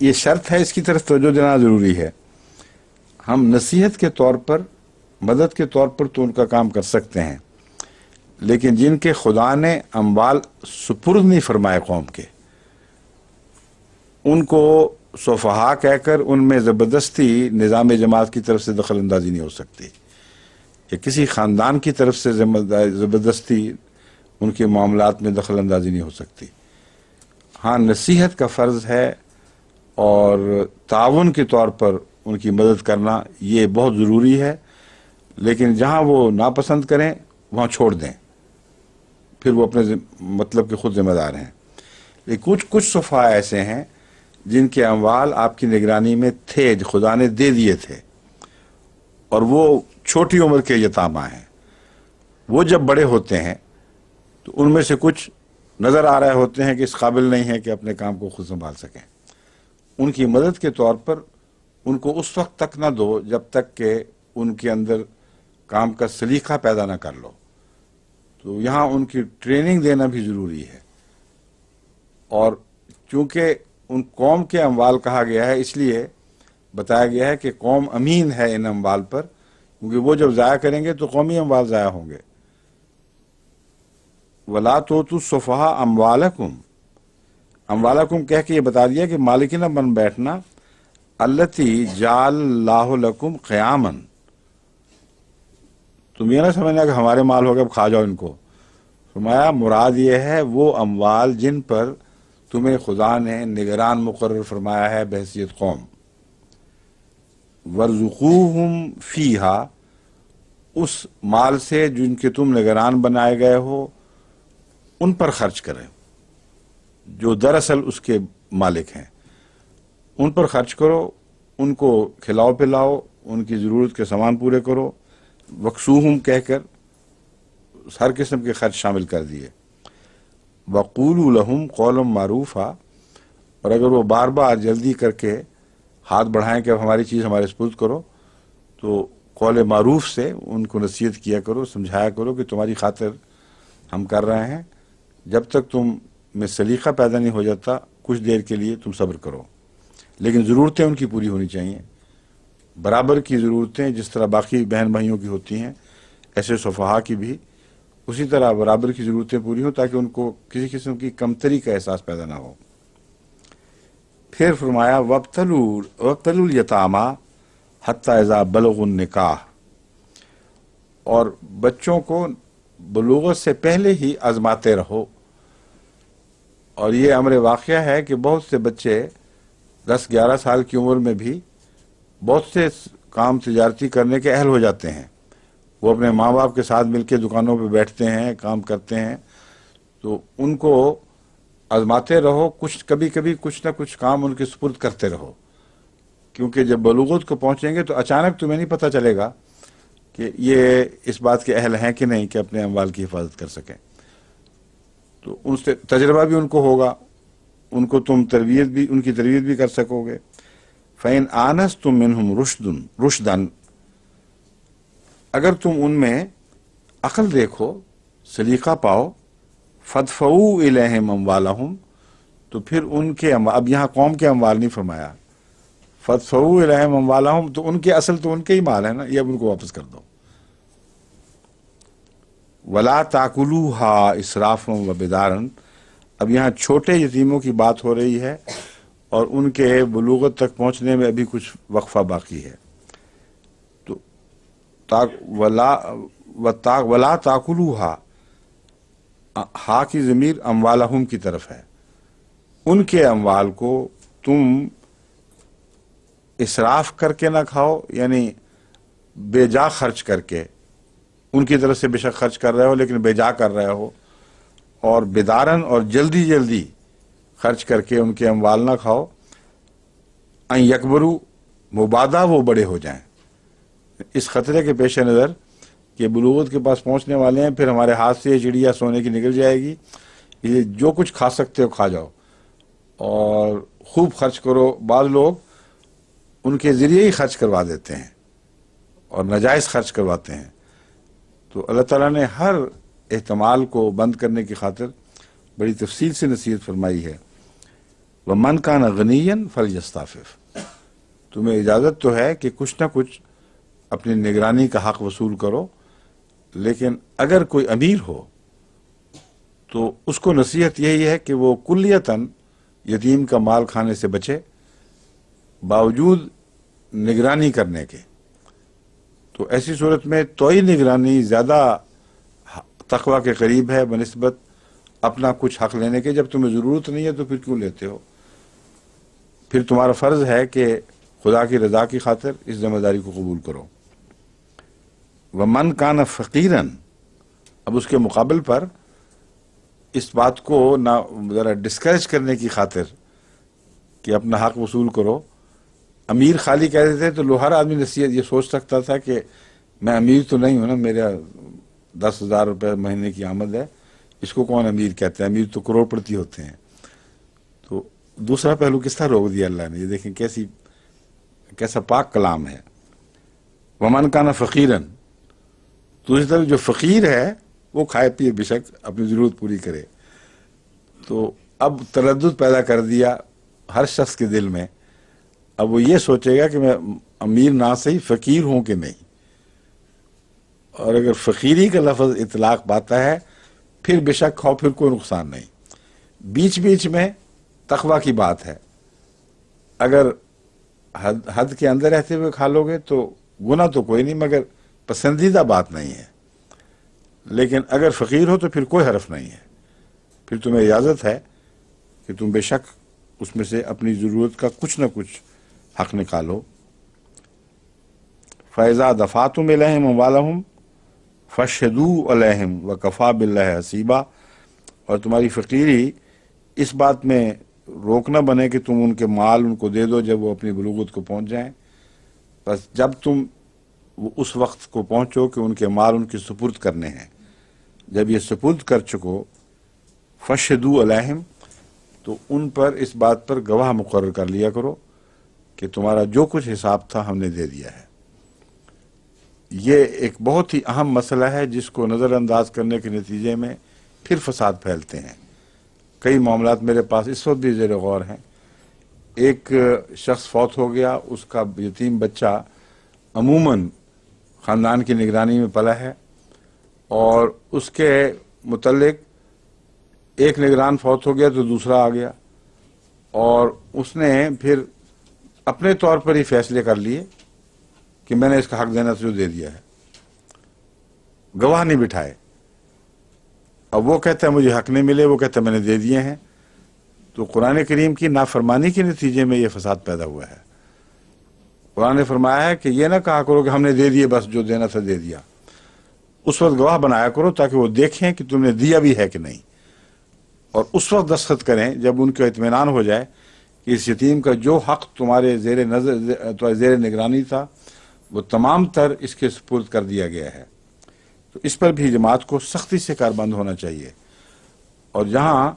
یہ شرط ہے، اس کی طرف توجہ دینا ضروری ہے. ہم نصیحت کے طور پر، مدد کے طور پر تو ان کا کام کر سکتے ہیں، لیکن جن کے خدا نے اموال سپرد نہیں فرمائے قوم کے، ان کو صفحاء کہہ کر ان میں زبردستی نظام جماعت کی طرف سے دخل اندازی نہیں ہو سکتی، یا کسی خاندان کی طرف سے زبردستی ان کے معاملات میں دخل اندازی نہیں ہو سکتی. ہاں، نصیحت کا فرض ہے اور تعاون کے طور پر ان کی مدد کرنا یہ بہت ضروری ہے، لیکن جہاں وہ ناپسند کریں وہاں چھوڑ دیں، پھر وہ اپنے مطلب کے خود ذمہ دار ہیں. لیکن کچھ صفحاء ایسے ہیں جن کے اموال آپ کی نگرانی میں تھے، خدا نے دے دیے تھے، اور وہ چھوٹی عمر کے یتامہ ہیں. وہ جب بڑے ہوتے ہیں تو ان میں سے کچھ نظر آ رہے ہوتے ہیں کہ اس قابل نہیں ہے کہ اپنے کام کو خود سنبھال سکیں. ان کی مدد کے طور پر ان کو اس وقت تک نہ دو جب تک کہ ان کے اندر کام کا سلیقہ پیدا نہ کر لو. تو یہاں ان کی ٹریننگ دینا بھی ضروری ہے. اور چونکہ ان قوم کے اموال کہا گیا ہے، اس لیے بتایا گیا ہے کہ قوم امین ہے ان اموال پر، کیونکہ وہ جب ضائع کریں گے تو قومی اموال ضائع ہوں گے. وَلَا تُؤْتُوا السُّفَهَاءَ أَمْوَالَكُمْ، اموالکم کہہ کے یہ بتا دیا کہ مالکی نہ بن بیٹھنا، التی جعل اللہ لکم قیاما، تم یہ نہ سمجھنا کہ ہمارے مال ہو گئے اب کھا جاؤ ان کو. فرمایا مراد یہ ہے وہ اموال جن پر تمہیں خدا نے نگران مقرر فرمایا ہے بحیثیت قوم. وَارْزُقُوهُمْ فِيهَا، اس مال سے جن کے تم نگران بنائے گئے ہو ان پر خرچ کریں، جو دراصل اس کے مالک ہیں. ان پر خرچ کرو، ان کو کھلاؤ پلاؤ، ان کی ضرورت کے سامان پورے کرو. وقسوہم کہہ کر ہر قسم کے خرچ شامل کر دیے. وقولوا لہم قولا معروفا، اور اگر وہ بار بار جلدی کر کے ہاتھ بڑھائیں کہ اب ہماری چیز ہمارے سپرد کرو، تو قول معروف سے ان کو نصیحت کیا کرو، سمجھایا کرو کہ تمہاری خاطر ہم کر رہے ہیں، جب تک تم میں سلیقہ پیدا نہیں ہو جاتا کچھ دیر کے لیے تم صبر کرو. لیکن ضرورتیں ان کی پوری ہونی چاہیے، برابر کی ضرورتیں جس طرح باقی بہن بھائیوں کی ہوتی ہیں ایسے صفحاء کی بھی اسی طرح برابر کی ضرورتیں پوری ہوں، تاکہ ان کو کسی قسم کی کمتری کا احساس پیدا نہ ہو. پھر فرمایا وَابْتَلُوا الْيَتَامَى حَتَّى إِذَا بَلَغُوا النِّكَاحَ، اور بچوں کو بلوغت سے پہلے ہی آزماتے رہو. اور یہ امر واقعہ ہے کہ بہت سے بچے 10-11 سال کی عمر میں بھی بہت سے کام تجارتی کرنے کے اہل ہو جاتے ہیں. وہ اپنے ماں باپ کے ساتھ مل کے دکانوں پہ بیٹھتے ہیں، کام کرتے ہیں. تو ان کو آزماتے رہو، کبھی کبھی کچھ نہ کچھ کام ان کے سپرد کرتے رہو، کیونکہ جب بلوغت کو پہنچیں گے تو اچانک تمہیں نہیں پتہ چلے گا کہ یہ اس بات کے اہل ہیں کہ نہیں کہ اپنے اموال کی حفاظت کر سکیں. تو ان سے تجربہ بھی ان کو ہوگا، ان کو تم ان کی تربیت بھی کر سکو گے. فَإِنْ آنَسْتُم مِّنْهُمْ رُشْدًا، اگر تم ان میں عقل دیکھو، سلیقہ پاؤ، فَادْفَعُوا إِلَيْهِمْ أَمْوَالَهُمْ، تو پھر ان کے اب یہاں قوم کے اموال نہیں فرمایا، فَادْفَعُوا إِلَيْهِمْ أَمْوَالَهُمْ، تو ان کے اصل تو ان کے ہی مال ہے نا، یہ اب ان کو واپس کر دو. وَلَا تَأْكُلُوهَا إِسْرَافًا وَبِدَارًا، اب یہاں چھوٹے یتیموں کی بات ہو رہی ہے اور ان کے بلوغت تک پہنچنے میں ابھی کچھ وقفہ باقی ہے. تو وَلَا تَأْكُلُوهَا، ہا کی ضمیر اموالہم کی طرف ہے، ان کے اموال کو تم اسراف کر کے نہ کھاؤ، یعنی بے جا خرچ کر کے. ان کی طرف سے بے شک خرچ کر رہے ہو لیکن بے جا کر رہے ہو. اور بدارن، اور جلدی جلدی خرچ کر کے ان کے اموال نہ کھاؤ. ان یکبرو، مبادا وہ بڑے ہو جائیں، اس خطرے کے پیش نظر کہ بلوغت کے پاس پہنچنے والے ہیں، پھر ہمارے ہاتھ سے یہ چڑیا سونے کی نکل جائے گی، یہ جو کچھ کھا سکتے ہو کھا جاؤ اور خوب خرچ کرو. بعض لوگ ان کے ذریعے ہی خرچ کروا دیتے ہیں اور ناجائز خرچ کرواتے ہیں. تو اللہ تعالیٰ نے ہر احتمال کو بند کرنے کی خاطر بڑی تفصیل سے نصیحت فرمائی ہے. وَمَنْ كَانَ غَنِيًّا فَلْيَسْتَعْفِفْ، تمہیں اجازت تو ہے کہ کچھ نہ کچھ اپنی نگرانی کا حق وصول کرو، لیکن اگر کوئی امیر ہو تو اس کو نصیحت یہی ہے کہ وہ کلیتاً یتیم کا مال کھانے سے بچے، باوجود نگرانی کرنے کے۔ تو ایسی صورت میں توئی نگرانی زیادہ تقوی کے قریب ہے بنسبت اپنا کچھ حق لینے کے۔ جب تمہیں ضرورت نہیں ہے تو پھر کیوں لیتے ہو؟ پھر تمہارا فرض ہے کہ خدا کی رضا کی خاطر اس ذمہ داری کو قبول کرو۔ وَمَنْ كَانَ فَقِيرًا، اب اس کے مقابل پر اس بات کو نہ ذرا ڈسکریج کرنے کی خاطر کہ اپنا حق وصول کرو، امیر خالی کہہ دیتے تو ہر آدمی نصیحت یہ سوچ سکتا تھا کہ میں امیر تو نہیں ہوں نا، میرا 10,000 روپے مہینے کی آمد ہے، اس کو کون امیر کہتا ہے؟ امیر تو کروڑ پتی ہوتے ہیں۔ تو دوسرا پہلو کس طرح روک دیا اللہ نے، یہ دیکھیں کیسا پاک کلام ہے۔ وَمَنْ كَانَ فَقِيرًا، دوسری طرف جو فقیر ہے وہ کھائے پیے بے شک اپنی ضرورت پوری کرے۔ تو اب تردد پیدا کر دیا ہر شخص کے دل میں، اب وہ یہ سوچے گا کہ میں امیر نہ صحیح فقیر ہوں کہ نہیں، اور اگر فقیری کا لفظ اطلاق پاتا ہے پھر بے شک کھاؤ، پھر کوئی نقصان نہیں۔ بیچ بیچ میں تقوی کی بات ہے، اگر حد کے اندر رہتے ہوئے کھا لو گے تو گناہ تو کوئی نہیں، مگر پسندیدہ بات نہیں ہے۔ لیکن اگر فقیر ہو تو پھر کوئی حرف نہیں ہے، پھر تمہیں اجازت ہے کہ تم بے شک اس میں سے اپنی ضرورت کا کچھ نہ کچھ حق نکالو۔ فَإِذَا دَفَعْتُمْ إِلَيْهِمْ أَمْوَالَهُمْ فَاشْهَدُوا عَلَيْهِمْ وَكَفَىٰ بِاللَّهِ حَسِيبًا، اور تمہاری فقیری اس بات میں روک نہ بنے کہ تم ان کے مال ان کو دے دو جب وہ اپنی بلوغت کو پہنچ جائیں، بس جب تم اس وقت کو پہنچو کہ ان کے مال ان کی سپرد کرنے ہیں، جب یہ سپرد کر چکو، فَاشْهَدُوا عَلَيْهِمْ، تو ان پر اس بات پر گواہ مقرر کر لیا کرو کہ تمہارا جو کچھ حساب تھا ہم نے دے دیا ہے۔ یہ ایک بہت ہی اہم مسئلہ ہے جس کو نظر انداز کرنے کے نتیجے میں پھر فساد پھیلتے ہیں۔ کئی معاملات میرے پاس اس وقت بھی زیر غور ہیں۔ ایک شخص فوت ہو گیا، اس کا یتیم بچہ عموماً خاندان کی نگرانی میں پلا ہے، اور اس کے متعلق ایک نگران فوت ہو گیا تو دوسرا آ گیا، اور اس نے پھر اپنے طور پر ہی فیصلے کر لیے کہ میں نے اس کا حق دینا تو دے دیا ہے، گواہ نہیں بٹھائے۔ اب وہ کہتا ہے مجھے حق نہیں ملے، وہ کہتا ہے میں نے دے دیے ہیں۔ تو قرآن کریم کی نافرمانی کے نتیجے میں یہ فساد پیدا ہوا ہے۔ قرآن نے فرمایا ہے کہ یہ نہ کہا کرو کہ ہم نے دے دیے، بس جو دینا تھا دے دیا۔ اس وقت گواہ بنایا کرو تاکہ وہ دیکھیں کہ تم نے دیا بھی ہے کہ نہیں، اور اس وقت دستخط کریں جب ان کا اطمینان ہو جائے کہ اس یتیم کا جو حق تمہارے زیر نگرانی تھا وہ تمام تر اس کے سپرد کر دیا گیا ہے۔ تو اس پر بھی جماعت کو سختی سے کاربند ہونا چاہیے، اور جہاں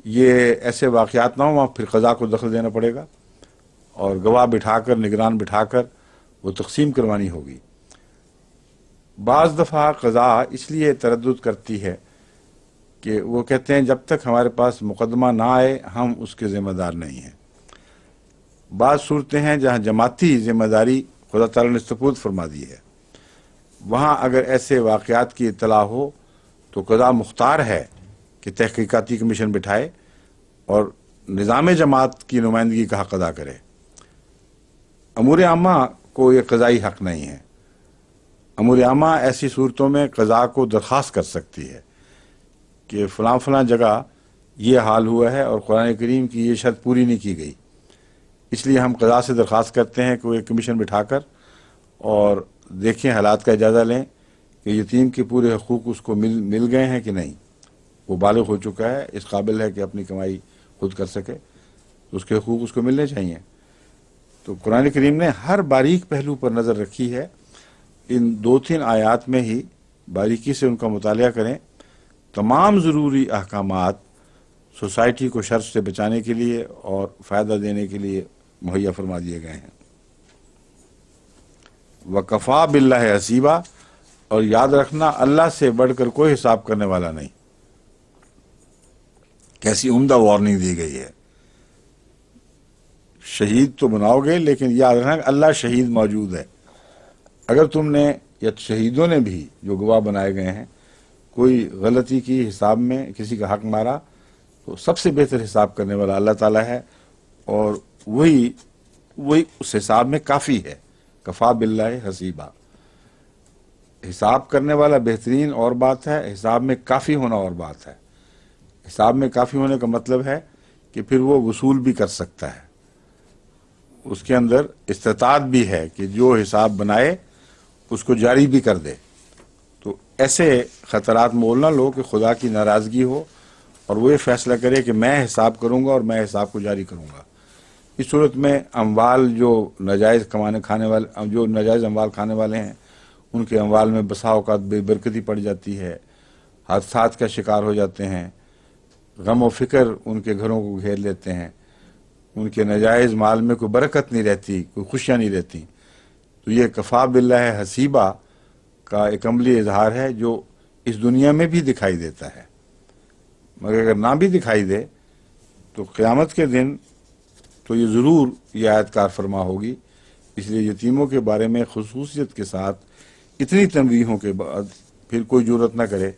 یہ ایسے واقعات نہ ہوں وہاں پھر قضا کو دخل دینا پڑے گا، اور گواہ بٹھا کر، نگران بٹھا کر وہ تقسیم کروانی ہوگی۔ بعض دفعہ قضا اس لیے تردد کرتی ہے کہ وہ کہتے ہیں جب تک ہمارے پاس مقدمہ نہ آئے ہم اس کے ذمہ دار نہیں ہیں۔ بعض صورتیں ہیں جہاں جماعتی ذمہ داری خدا تعالیٰ نے سپرد فرما دی ہے، وہاں اگر ایسے واقعات کی اطلاع ہو تو قضا مختار ہے کہ تحقیقاتی کمیشن بٹھائے اور نظام جماعت کی نمائندگی کا حق ادا کرے۔ امور عامہ کو یہ قضائی حق نہیں ہے۔ امور عامہ ایسی صورتوں میں قضا کو درخواست کر سکتی ہے کہ فلاں فلاں جگہ یہ حال ہوا ہے اور قرآن کریم کی یہ شرط پوری نہیں کی گئی، اس لیے ہم قضا سے درخواست کرتے ہیں کہ وہ ایک کمیشن بٹھا کر اور دیکھیں، حالات کا جائزہ لیں کہ یتیم کے پورے حقوق اس کو مل گئے ہیں کہ نہیں۔ وہ بالغ ہو چکا ہے، اس قابل ہے کہ اپنی کمائی خود کر سکے، تو اس کے حقوق اس کو ملنے چاہیے۔ تو قرآن کریم نے ہر باریک پہلو پر نظر رکھی ہے۔ ان 2-3 آیات میں ہی باریکی سے ان کا مطالعہ کریں، تمام ضروری احکامات سوسائٹی کو شر سے بچانے کے لیے اور فائدہ دینے کے لیے مہیا فرما دیے گئے ہیں۔ وَكَفَىٰ بِاللَّهِ حَسِيبًا، اور یاد رکھنا اللہ سے بڑھ کر کوئی حساب کرنے والا نہیں۔ کیسی عمدہ وارننگ دی گئی ہے شہید تو بناؤ گے، لیکن یاد رکھنا کہ اللہ شہید موجود ہے. اگر تم نے یا شہیدوں نے بھی جو گواہ بنائے گئے ہیں کوئی غلطی کی حساب میں کسی کا حق مارا، تو سب سے بہتر حساب کرنے والا اللہ تعالیٰ ہے، اور وہی اس حساب میں کافی ہے. کفا باللہ حسیبا. حساب کرنے والا بہترین اور بات ہے، حساب میں کافی ہونا اور بات ہے. حساب میں کافی ہونے کا مطلب ہے کہ پھر وہ وصول بھی کر سکتا ہے، اس کے اندر استطاعت بھی ہے کہ جو حساب بنائے اس کو جاری بھی کر دے. تو ایسے خطرات مول نہ لو کہ خدا کی ناراضگی ہو اور وہ یہ فیصلہ کرے کہ میں حساب کروں گا اور میں حساب کو جاری کروں گا. اس صورت میں اموال جو ناجائز کھانے والے، جو ناجائز اموال کھانے والے ہیں، ان کے اموال میں بسا اوقات بے برکتی پڑ جاتی ہے، حادثات کا شکار ہو جاتے ہیں، غم و فکر ان کے گھروں کو گھیر لیتے ہیں، ان کے ناجائز مال میں کوئی برکت نہیں رہتی، کوئی خوشیاں نہیں رہتی. تو یہ کفا باللہ حسیبہ کا ایک عملی اظہار ہے جو اس دنیا میں بھی دکھائی دیتا ہے. مگر اگر نہ بھی دکھائی دے تو قیامت کے دن تو یہ ضرور یہ آیت کار فرما ہوگی. اس لیے یتیموں کے بارے میں خصوصیت کے ساتھ اتنی تنبیہوں کے بعد پھر کوئی جرأت نہ کرے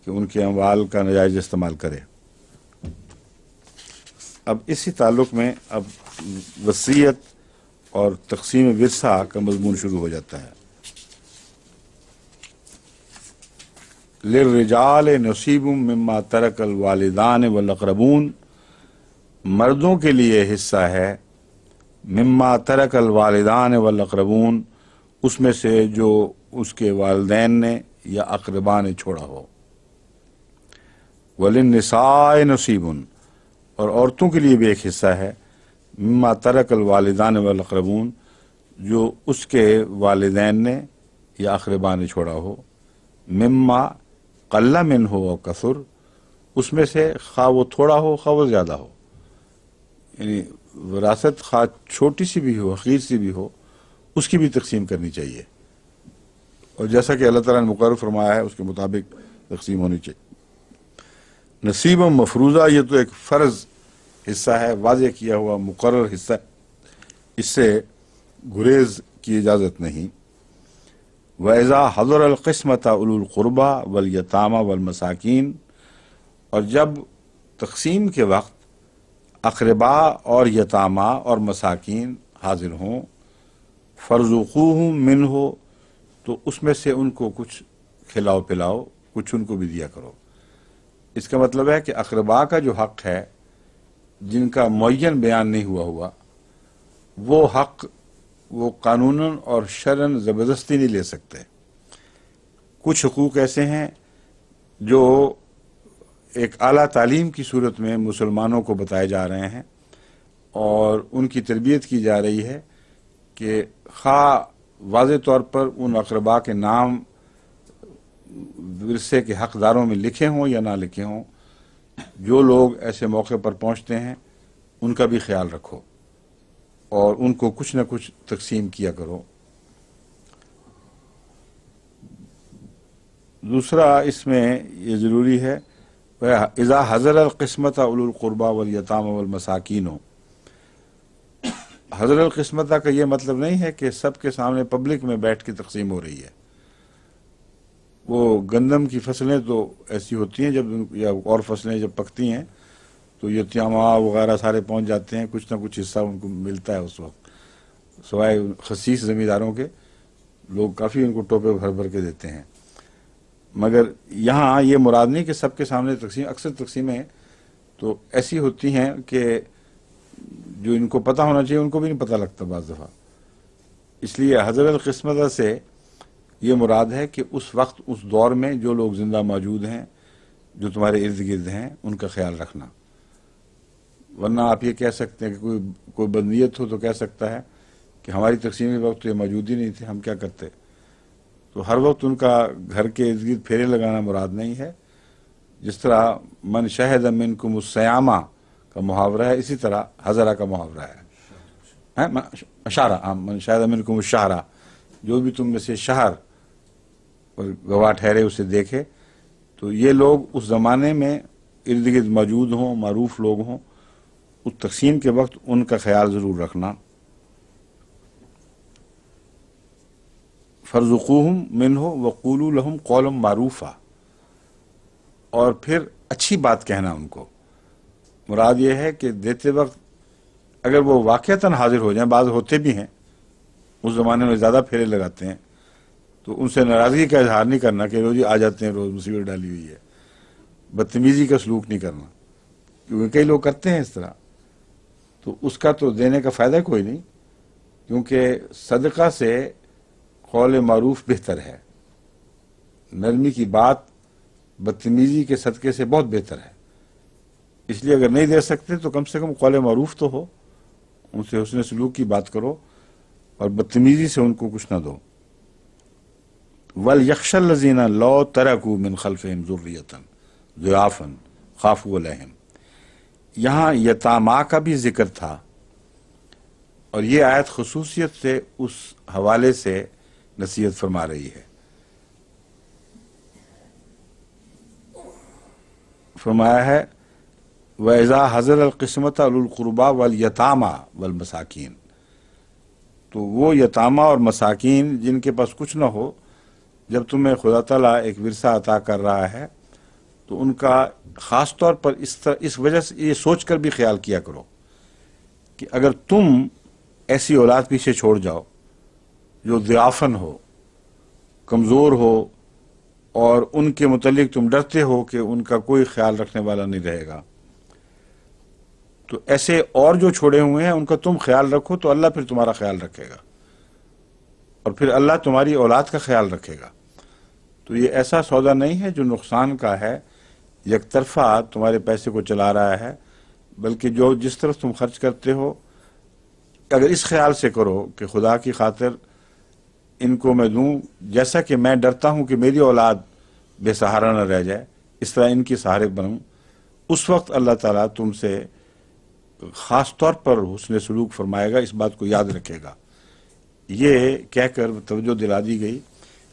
کہ ان کے اموال کا ناجائز استعمال کرے. اب اسی تعلق میں اب وصیت اور تقسیم ورثہ کا مضمون شروع ہو جاتا ہے. للرجال نصیب مما ترک الوالدان والاقربون. مردوں کے لیے حصہ ہے مما ترک الوالدان والاقربون، اس میں سے جو اس کے والدین نے یا اقربا نے چھوڑا ہو. وللنساء نصیب، اور عورتوں کے لیے بھی ایک حصہ ہے مما ترک الوالدان والاقربون، جو اس کے والدین نے یا اقربا نے چھوڑا ہو. مما قل منہ و کثر، اس میں سے خواہ وہ تھوڑا ہو خواہ وہ زیادہ ہو. یعنی وراثت خواہ چھوٹی سی بھی ہو حقیر سی بھی ہو، اس کی بھی تقسیم کرنی چاہیے، اور جیسا کہ اللہ تعالیٰ نے مقرر فرمایا ہے اس کے مطابق تقسیم ہونی چاہیے. نصیب مفروضہ، یہ تو ایک فرض حصہ ہے، واضح کیا ہوا مقرر حصہ، اس سے گریز کی اجازت نہیں. وَإِذَا حَضَرَ الْقِسْمَةَ أُولُو الْقُرْبَى وَالْيَتَامَى وَالْمَسَاكِينَ، اور جب تقسیم کے وقت اقربا اور یتامہ اور مساکین حاضر ہوں، فَارْزُقُوهُم مِّنْهُ، تو اس میں سے ان کو کچھ کھلاؤ پلاؤ، کچھ ان کو بھی دیا کرو. اس کا مطلب ہے کہ اقربا کا جو حق ہے جن کا معین بیان نہیں ہوا وہ حق وہ قانوناً اور شرعاً زبردستی نہیں لے سکتے. کچھ حقوق ایسے ہیں جو ایک اعلیٰ تعلیم کی صورت میں مسلمانوں کو بتائے جا رہے ہیں اور ان کی تربیت کی جا رہی ہے کہ خواہ واضح طور پر ان اقربا کے نام ورثے کے حقداروں میں لکھے ہوں یا نہ لکھے ہوں، جو لوگ ایسے موقع پر پہنچتے ہیں ان کا بھی خیال رکھو اور ان کو کچھ نہ کچھ تقسیم کیا کرو. دوسرا اس میں یہ ضروری ہے اذا حضر القسمت اولو القربى والیتامى والمساکین. حضر القسمت کا یہ مطلب نہیں ہے کہ سب کے سامنے پبلک میں بیٹھ کے تقسیم ہو رہی ہے. وہ گندم کی فصلیں تو ایسی ہوتی ہیں جب یا اور فصلیں جب پکتی ہیں تو یتیمہ وغیرہ سارے پہنچ جاتے ہیں، کچھ نہ کچھ حصہ ان کو ملتا ہے اس وقت، سوائے خصیص زمینداروں کے لوگ کافی ان کو ٹوپے بھر بھر کے دیتے ہیں. مگر یہاں یہ مراد نہیں کہ سب کے سامنے تقسیم. اکثر تقسیمیں تو ایسی ہوتی ہیں کہ جو ان کو پتہ ہونا چاہیے ان کو بھی نہیں پتہ لگتا بعض دفعہ. اس لیے حضرت القسمت سے یہ مراد ہے کہ اس وقت اس دور میں جو لوگ زندہ موجود ہیں، جو تمہارے ارد گرد ہیں، ان کا خیال رکھنا. ورنہ آپ یہ کہہ سکتے ہیں کہ کوئی بدنیت ہو تو کہہ سکتا ہے کہ ہماری تقسیمی وقت تو یہ موجود ہی نہیں تھے، ہم کیا کرتے. تو ہر وقت ان کا گھر کے ارد گرد پھیرے لگانا مراد نہیں ہے. جس طرح من شہد منکم الصیامہ کا محاورہ ہے، اسی طرح حضرہ کا محاورہ ہے. اشارہ، من شہد منکم الشہرہ، جو بھی تم میں سے شہر گواہ ٹھہرے اسے دیکھے. تو یہ لوگ اس زمانے میں ارد گرد موجود ہوں، معروف لوگ ہوں، اس تقسیم کے وقت ان کا خیال ضرور رکھنا. فرزقوہم منہ وقولوا لہم قولا معروفا، اور پھر اچھی بات کہنا ان کو. مراد یہ ہے کہ دیتے وقت اگر وہ واقعتاً حاضر ہو جائیں، بعض ہوتے بھی ہیں اس زمانے میں زیادہ پھیرے لگاتے ہیں، تو ان سے ناراضگی کا اظہار نہیں کرنا کہ روز آ جاتے ہیں، روز مصیبت ڈالی ہوئی ہے. بدتمیزی کا سلوک نہیں کرنا، کیونکہ کئی لوگ کرتے ہیں اس طرح. تو اس کا تو دینے کا فائدہ کوئی نہیں، کیونکہ صدقہ سے قول معروف بہتر ہے. نرمی کی بات بدتمیزی کے صدقے سے بہت بہتر ہے. اس لیے اگر نہیں دے سکتے تو کم سے کم قول معروف تو ہو، ان سے حسن سلوک کی بات کرو اور بدتمیزی سے ان کو کچھ نہ دو. وَلْيَخْشَ الَّذِينَ لَوْ تَرَكُوا مِنْ خَلْفِهِمْ ذُرِّيَّةً ضِعَافًا خَافُوا عَلَيْهِمْ. یہاں یتاما کا بھی ذکر تھا، اور یہ آیت خصوصیت سے اس حوالے سے نصیحت فرما رہی ہے. فرمایا ہے وَإِذَا حَضَرَ الْقِسْمَةَ أُولُو الْقُرْبَى وَالْيَتَامَى وَالْمَسَاكِينَ. تو وہ یتامہ اور مساکین جن کے پاس کچھ نہ ہو، جب تمہیں خدا تعالیٰ ایک ورثہ عطا کر رہا ہے تو ان کا خاص طور پر اس وجہ سے یہ سوچ کر بھی خیال کیا کرو کہ اگر تم ایسی اولاد پیچھے چھوڑ جاؤ جو ضعافن ہو، کمزور ہو، اور ان کے متعلق تم ڈرتے ہو کہ ان کا کوئی خیال رکھنے والا نہیں رہے گا، تو ایسے اور جو چھوڑے ہوئے ہیں ان کا تم خیال رکھو تو اللہ پھر تمہارا خیال رکھے گا، اور پھر اللہ تمہاری اولاد کا خیال رکھے گا. تو یہ ایسا سودا نہیں ہے جو نقصان کا ہے، یک طرفہ تمہارے پیسے کو چلا رہا ہے، بلکہ جو جس طرف تم خرچ کرتے ہو اگر اس خیال سے کرو کہ خدا کی خاطر ان کو میں دوں، جیسا کہ میں ڈرتا ہوں کہ میری اولاد بے سہارا نہ رہ جائے، اس طرح ان کی سہارے بنوں، اس وقت اللہ تعالیٰ تم سے خاص طور پر حسن سلوک فرمائے گا. اس بات کو یاد رکھے گا. یہ کہہ کر توجہ دلا دی گئی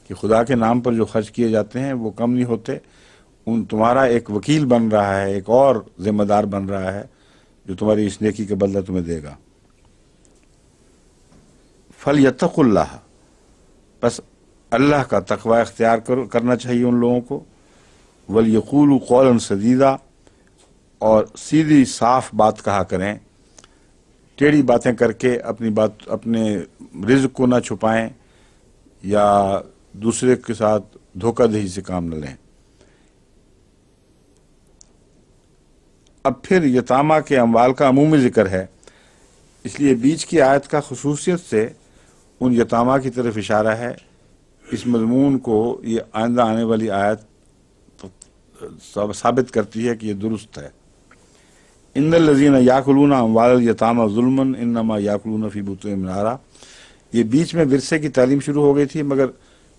کہ خدا کے نام پر جو خرچ کیے جاتے ہیں وہ کم نہیں ہوتے. ان تمہارا ایک وکیل بن رہا ہے، ایک اور ذمہ دار بن رہا ہے جو تمہاری اس نیکی کا بدلہ تمہیں دے گا. فَلْيَتَّقُوا اللَّهَ، بس اللہ کا تقوی اختیار کرنا چاہیے ان لوگوں کو. وَلْيَقُولُوا قَوْلًا سَدِيدًا، اور سیدھی صاف بات کہا کریں، ٹیڑھی باتیں کر کے اپنے رزق کو نہ چھپائیں یا دوسرے کے ساتھ دھوکہ دہی سے کام نہ لیں. اب پھر یتامہ کے اموال کا عمومی ذکر ہے، اس لیے بیچ کی آیت کا خصوصیت سے ان یتامہ کی طرف اشارہ ہے. اس مضمون کو یہ آئندہ آنے والی آیت ثابت کرتی ہے کہ یہ درست ہے. ان الذین یاکلون اموال الیتامى ظلما انما یاکلون فی بطونہم نارا. یہ بیچ میں ورثے کی تعلیم شروع ہو گئی تھی، مگر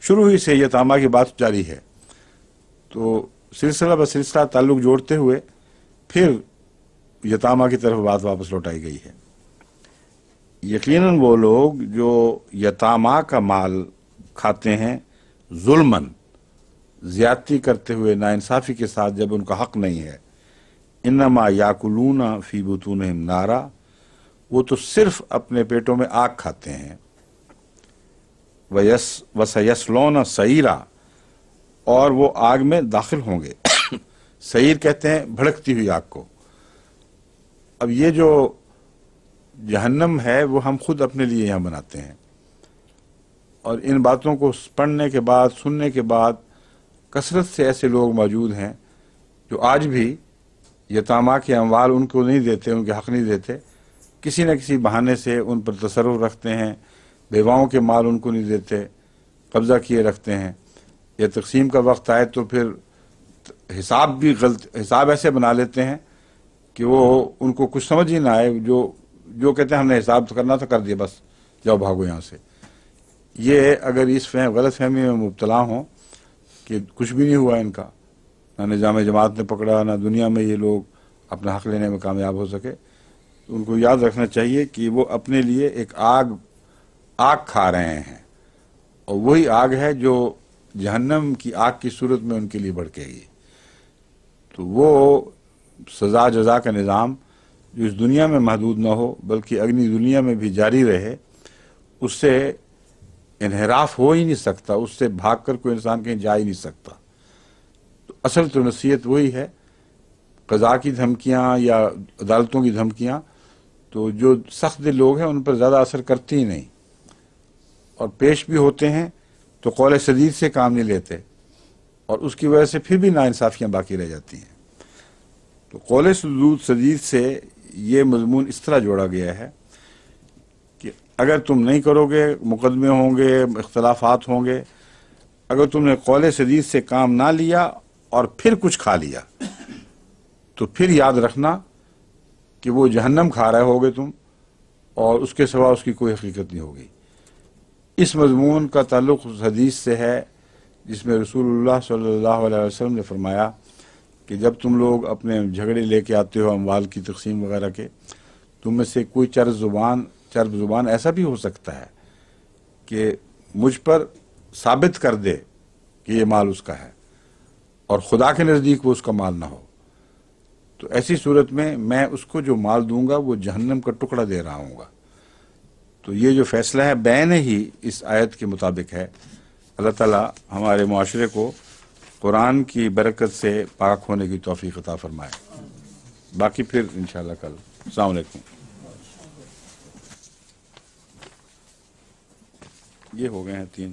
شروع ہی سے یتامہ کی بات جاری ہے، تو سلسلہ بسلسلہ تعلق جوڑتے ہوئے پھر یتامہ کی طرف بات واپس لوٹائی گئی ہے. یقیناً وہ لوگ جو یتامہ کا مال کھاتے ہیں ظلماً، زیادتی کرتے ہوئے، ناانصافی کے ساتھ، جب ان کا حق نہیں ہے، انما یاکلون فی بطونہم نارا، وہ تو صرف اپنے پیٹوں میں آگ کھاتے ہیں. وَسَيَصْلَوْنَ سَعِيرًا، اور وہ آگ میں داخل ہوں گے. سعیر کہتے ہیں بھڑکتی ہوئی آگ کو. اب یہ جو جہنم ہے وہ ہم خود اپنے لیے یہاں بناتے ہیں، اور ان باتوں کو پڑھنے کے بعد، سننے کے بعد کثرت سے ایسے لوگ موجود ہیں جو آج بھی یتامہ کے اموال ان کو نہیں دیتے، ان کے حق نہیں دیتے، کسی نہ کسی بہانے سے ان پر تصرف رکھتے ہیں، بیواؤں کے مال ان کو نہیں دیتے، قبضہ کیے رکھتے ہیں. یا تقسیم کا وقت آئے تو پھر حساب بھی حساب ایسے بنا لیتے ہیں کہ وہ ان کو کچھ سمجھ ہی نہ آئے، جو کہتے ہیں ہم نے حساب تو کرنا تھا، کر دیا، بس جاؤ بھاگو یہاں سے. یہ اگر اس غلط فہمی میں مبتلا ہوں کہ کچھ بھی نہیں ہوا ان کا، نہ نظام جماعت نے پکڑا، نہ دنیا میں یہ لوگ اپنا حق لینے میں کامیاب ہو سکے، تو ان کو یاد رکھنا چاہیے کہ وہ اپنے لیے ایک آگ کھا رہے ہیں، اور وہی آگ ہے جو جہنم کی آگ کی صورت میں ان کے لیے بھڑکے گی. تو وہ سزا جزا کا نظام جو اس دنیا میں محدود نہ ہو بلکہ اگلی دنیا میں بھی جاری رہے، اس سے انحراف ہو ہی نہیں سکتا، اس سے بھاگ کر کوئی انسان کہیں جا ہی نہیں سکتا۔ تو اصل تو نصیحت وہی ہے، قضا کی دھمکیاں یا عدالتوں کی دھمکیاں تو جو سخت دل لوگ ہیں ان پر زیادہ اثر کرتی ہی نہیں، اور پیش بھی ہوتے ہیں تو قول سدید سے کام نہیں لیتے، اور اس کی وجہ سے پھر بھی ناانصافیاں باقی رہ جاتی ہیں۔ تو قول سدید سے یہ مضمون اس طرح جوڑا گیا ہے کہ اگر تم نہیں کرو گے، مقدمے ہوں گے، اختلافات ہوں گے، اگر تم نے قول سدید سے کام نہ لیا اور پھر کچھ کھا لیا تو پھر یاد رکھنا کہ وہ جہنم کھا رہے ہوگے تم، اور اس کے سوا اس کی کوئی حقیقت نہیں ہوگی۔ اس مضمون کا تعلق اس حدیث سے ہے جس میں رسول اللہ صلی اللہ علیہ وسلم نے فرمایا کہ جب تم لوگ اپنے جھگڑے لے کے آتے ہو اموال کی تقسیم وغیرہ کے، تم میں سے کوئی چرب زبان ایسا بھی ہو سکتا ہے کہ مجھ پر ثابت کر دے کہ یہ مال اس کا ہے اور خدا کے نزدیک وہ اس کا مال نہ ہو، تو ایسی صورت میں اس کو جو مال دوں گا وہ جہنم کا ٹکڑا دے رہا ہوں گا۔ تو یہ جو فیصلہ ہے بین ہی اس آیت کے مطابق ہے۔ اللہ تعالیٰ ہمارے معاشرے کو قرآن کی برکت سے پاک ہونے کی توفیق عطا فرمائے۔ باقی پھر انشاءاللہ کل۔ السلام علیکم۔ یہ ہو گئے ہیں 3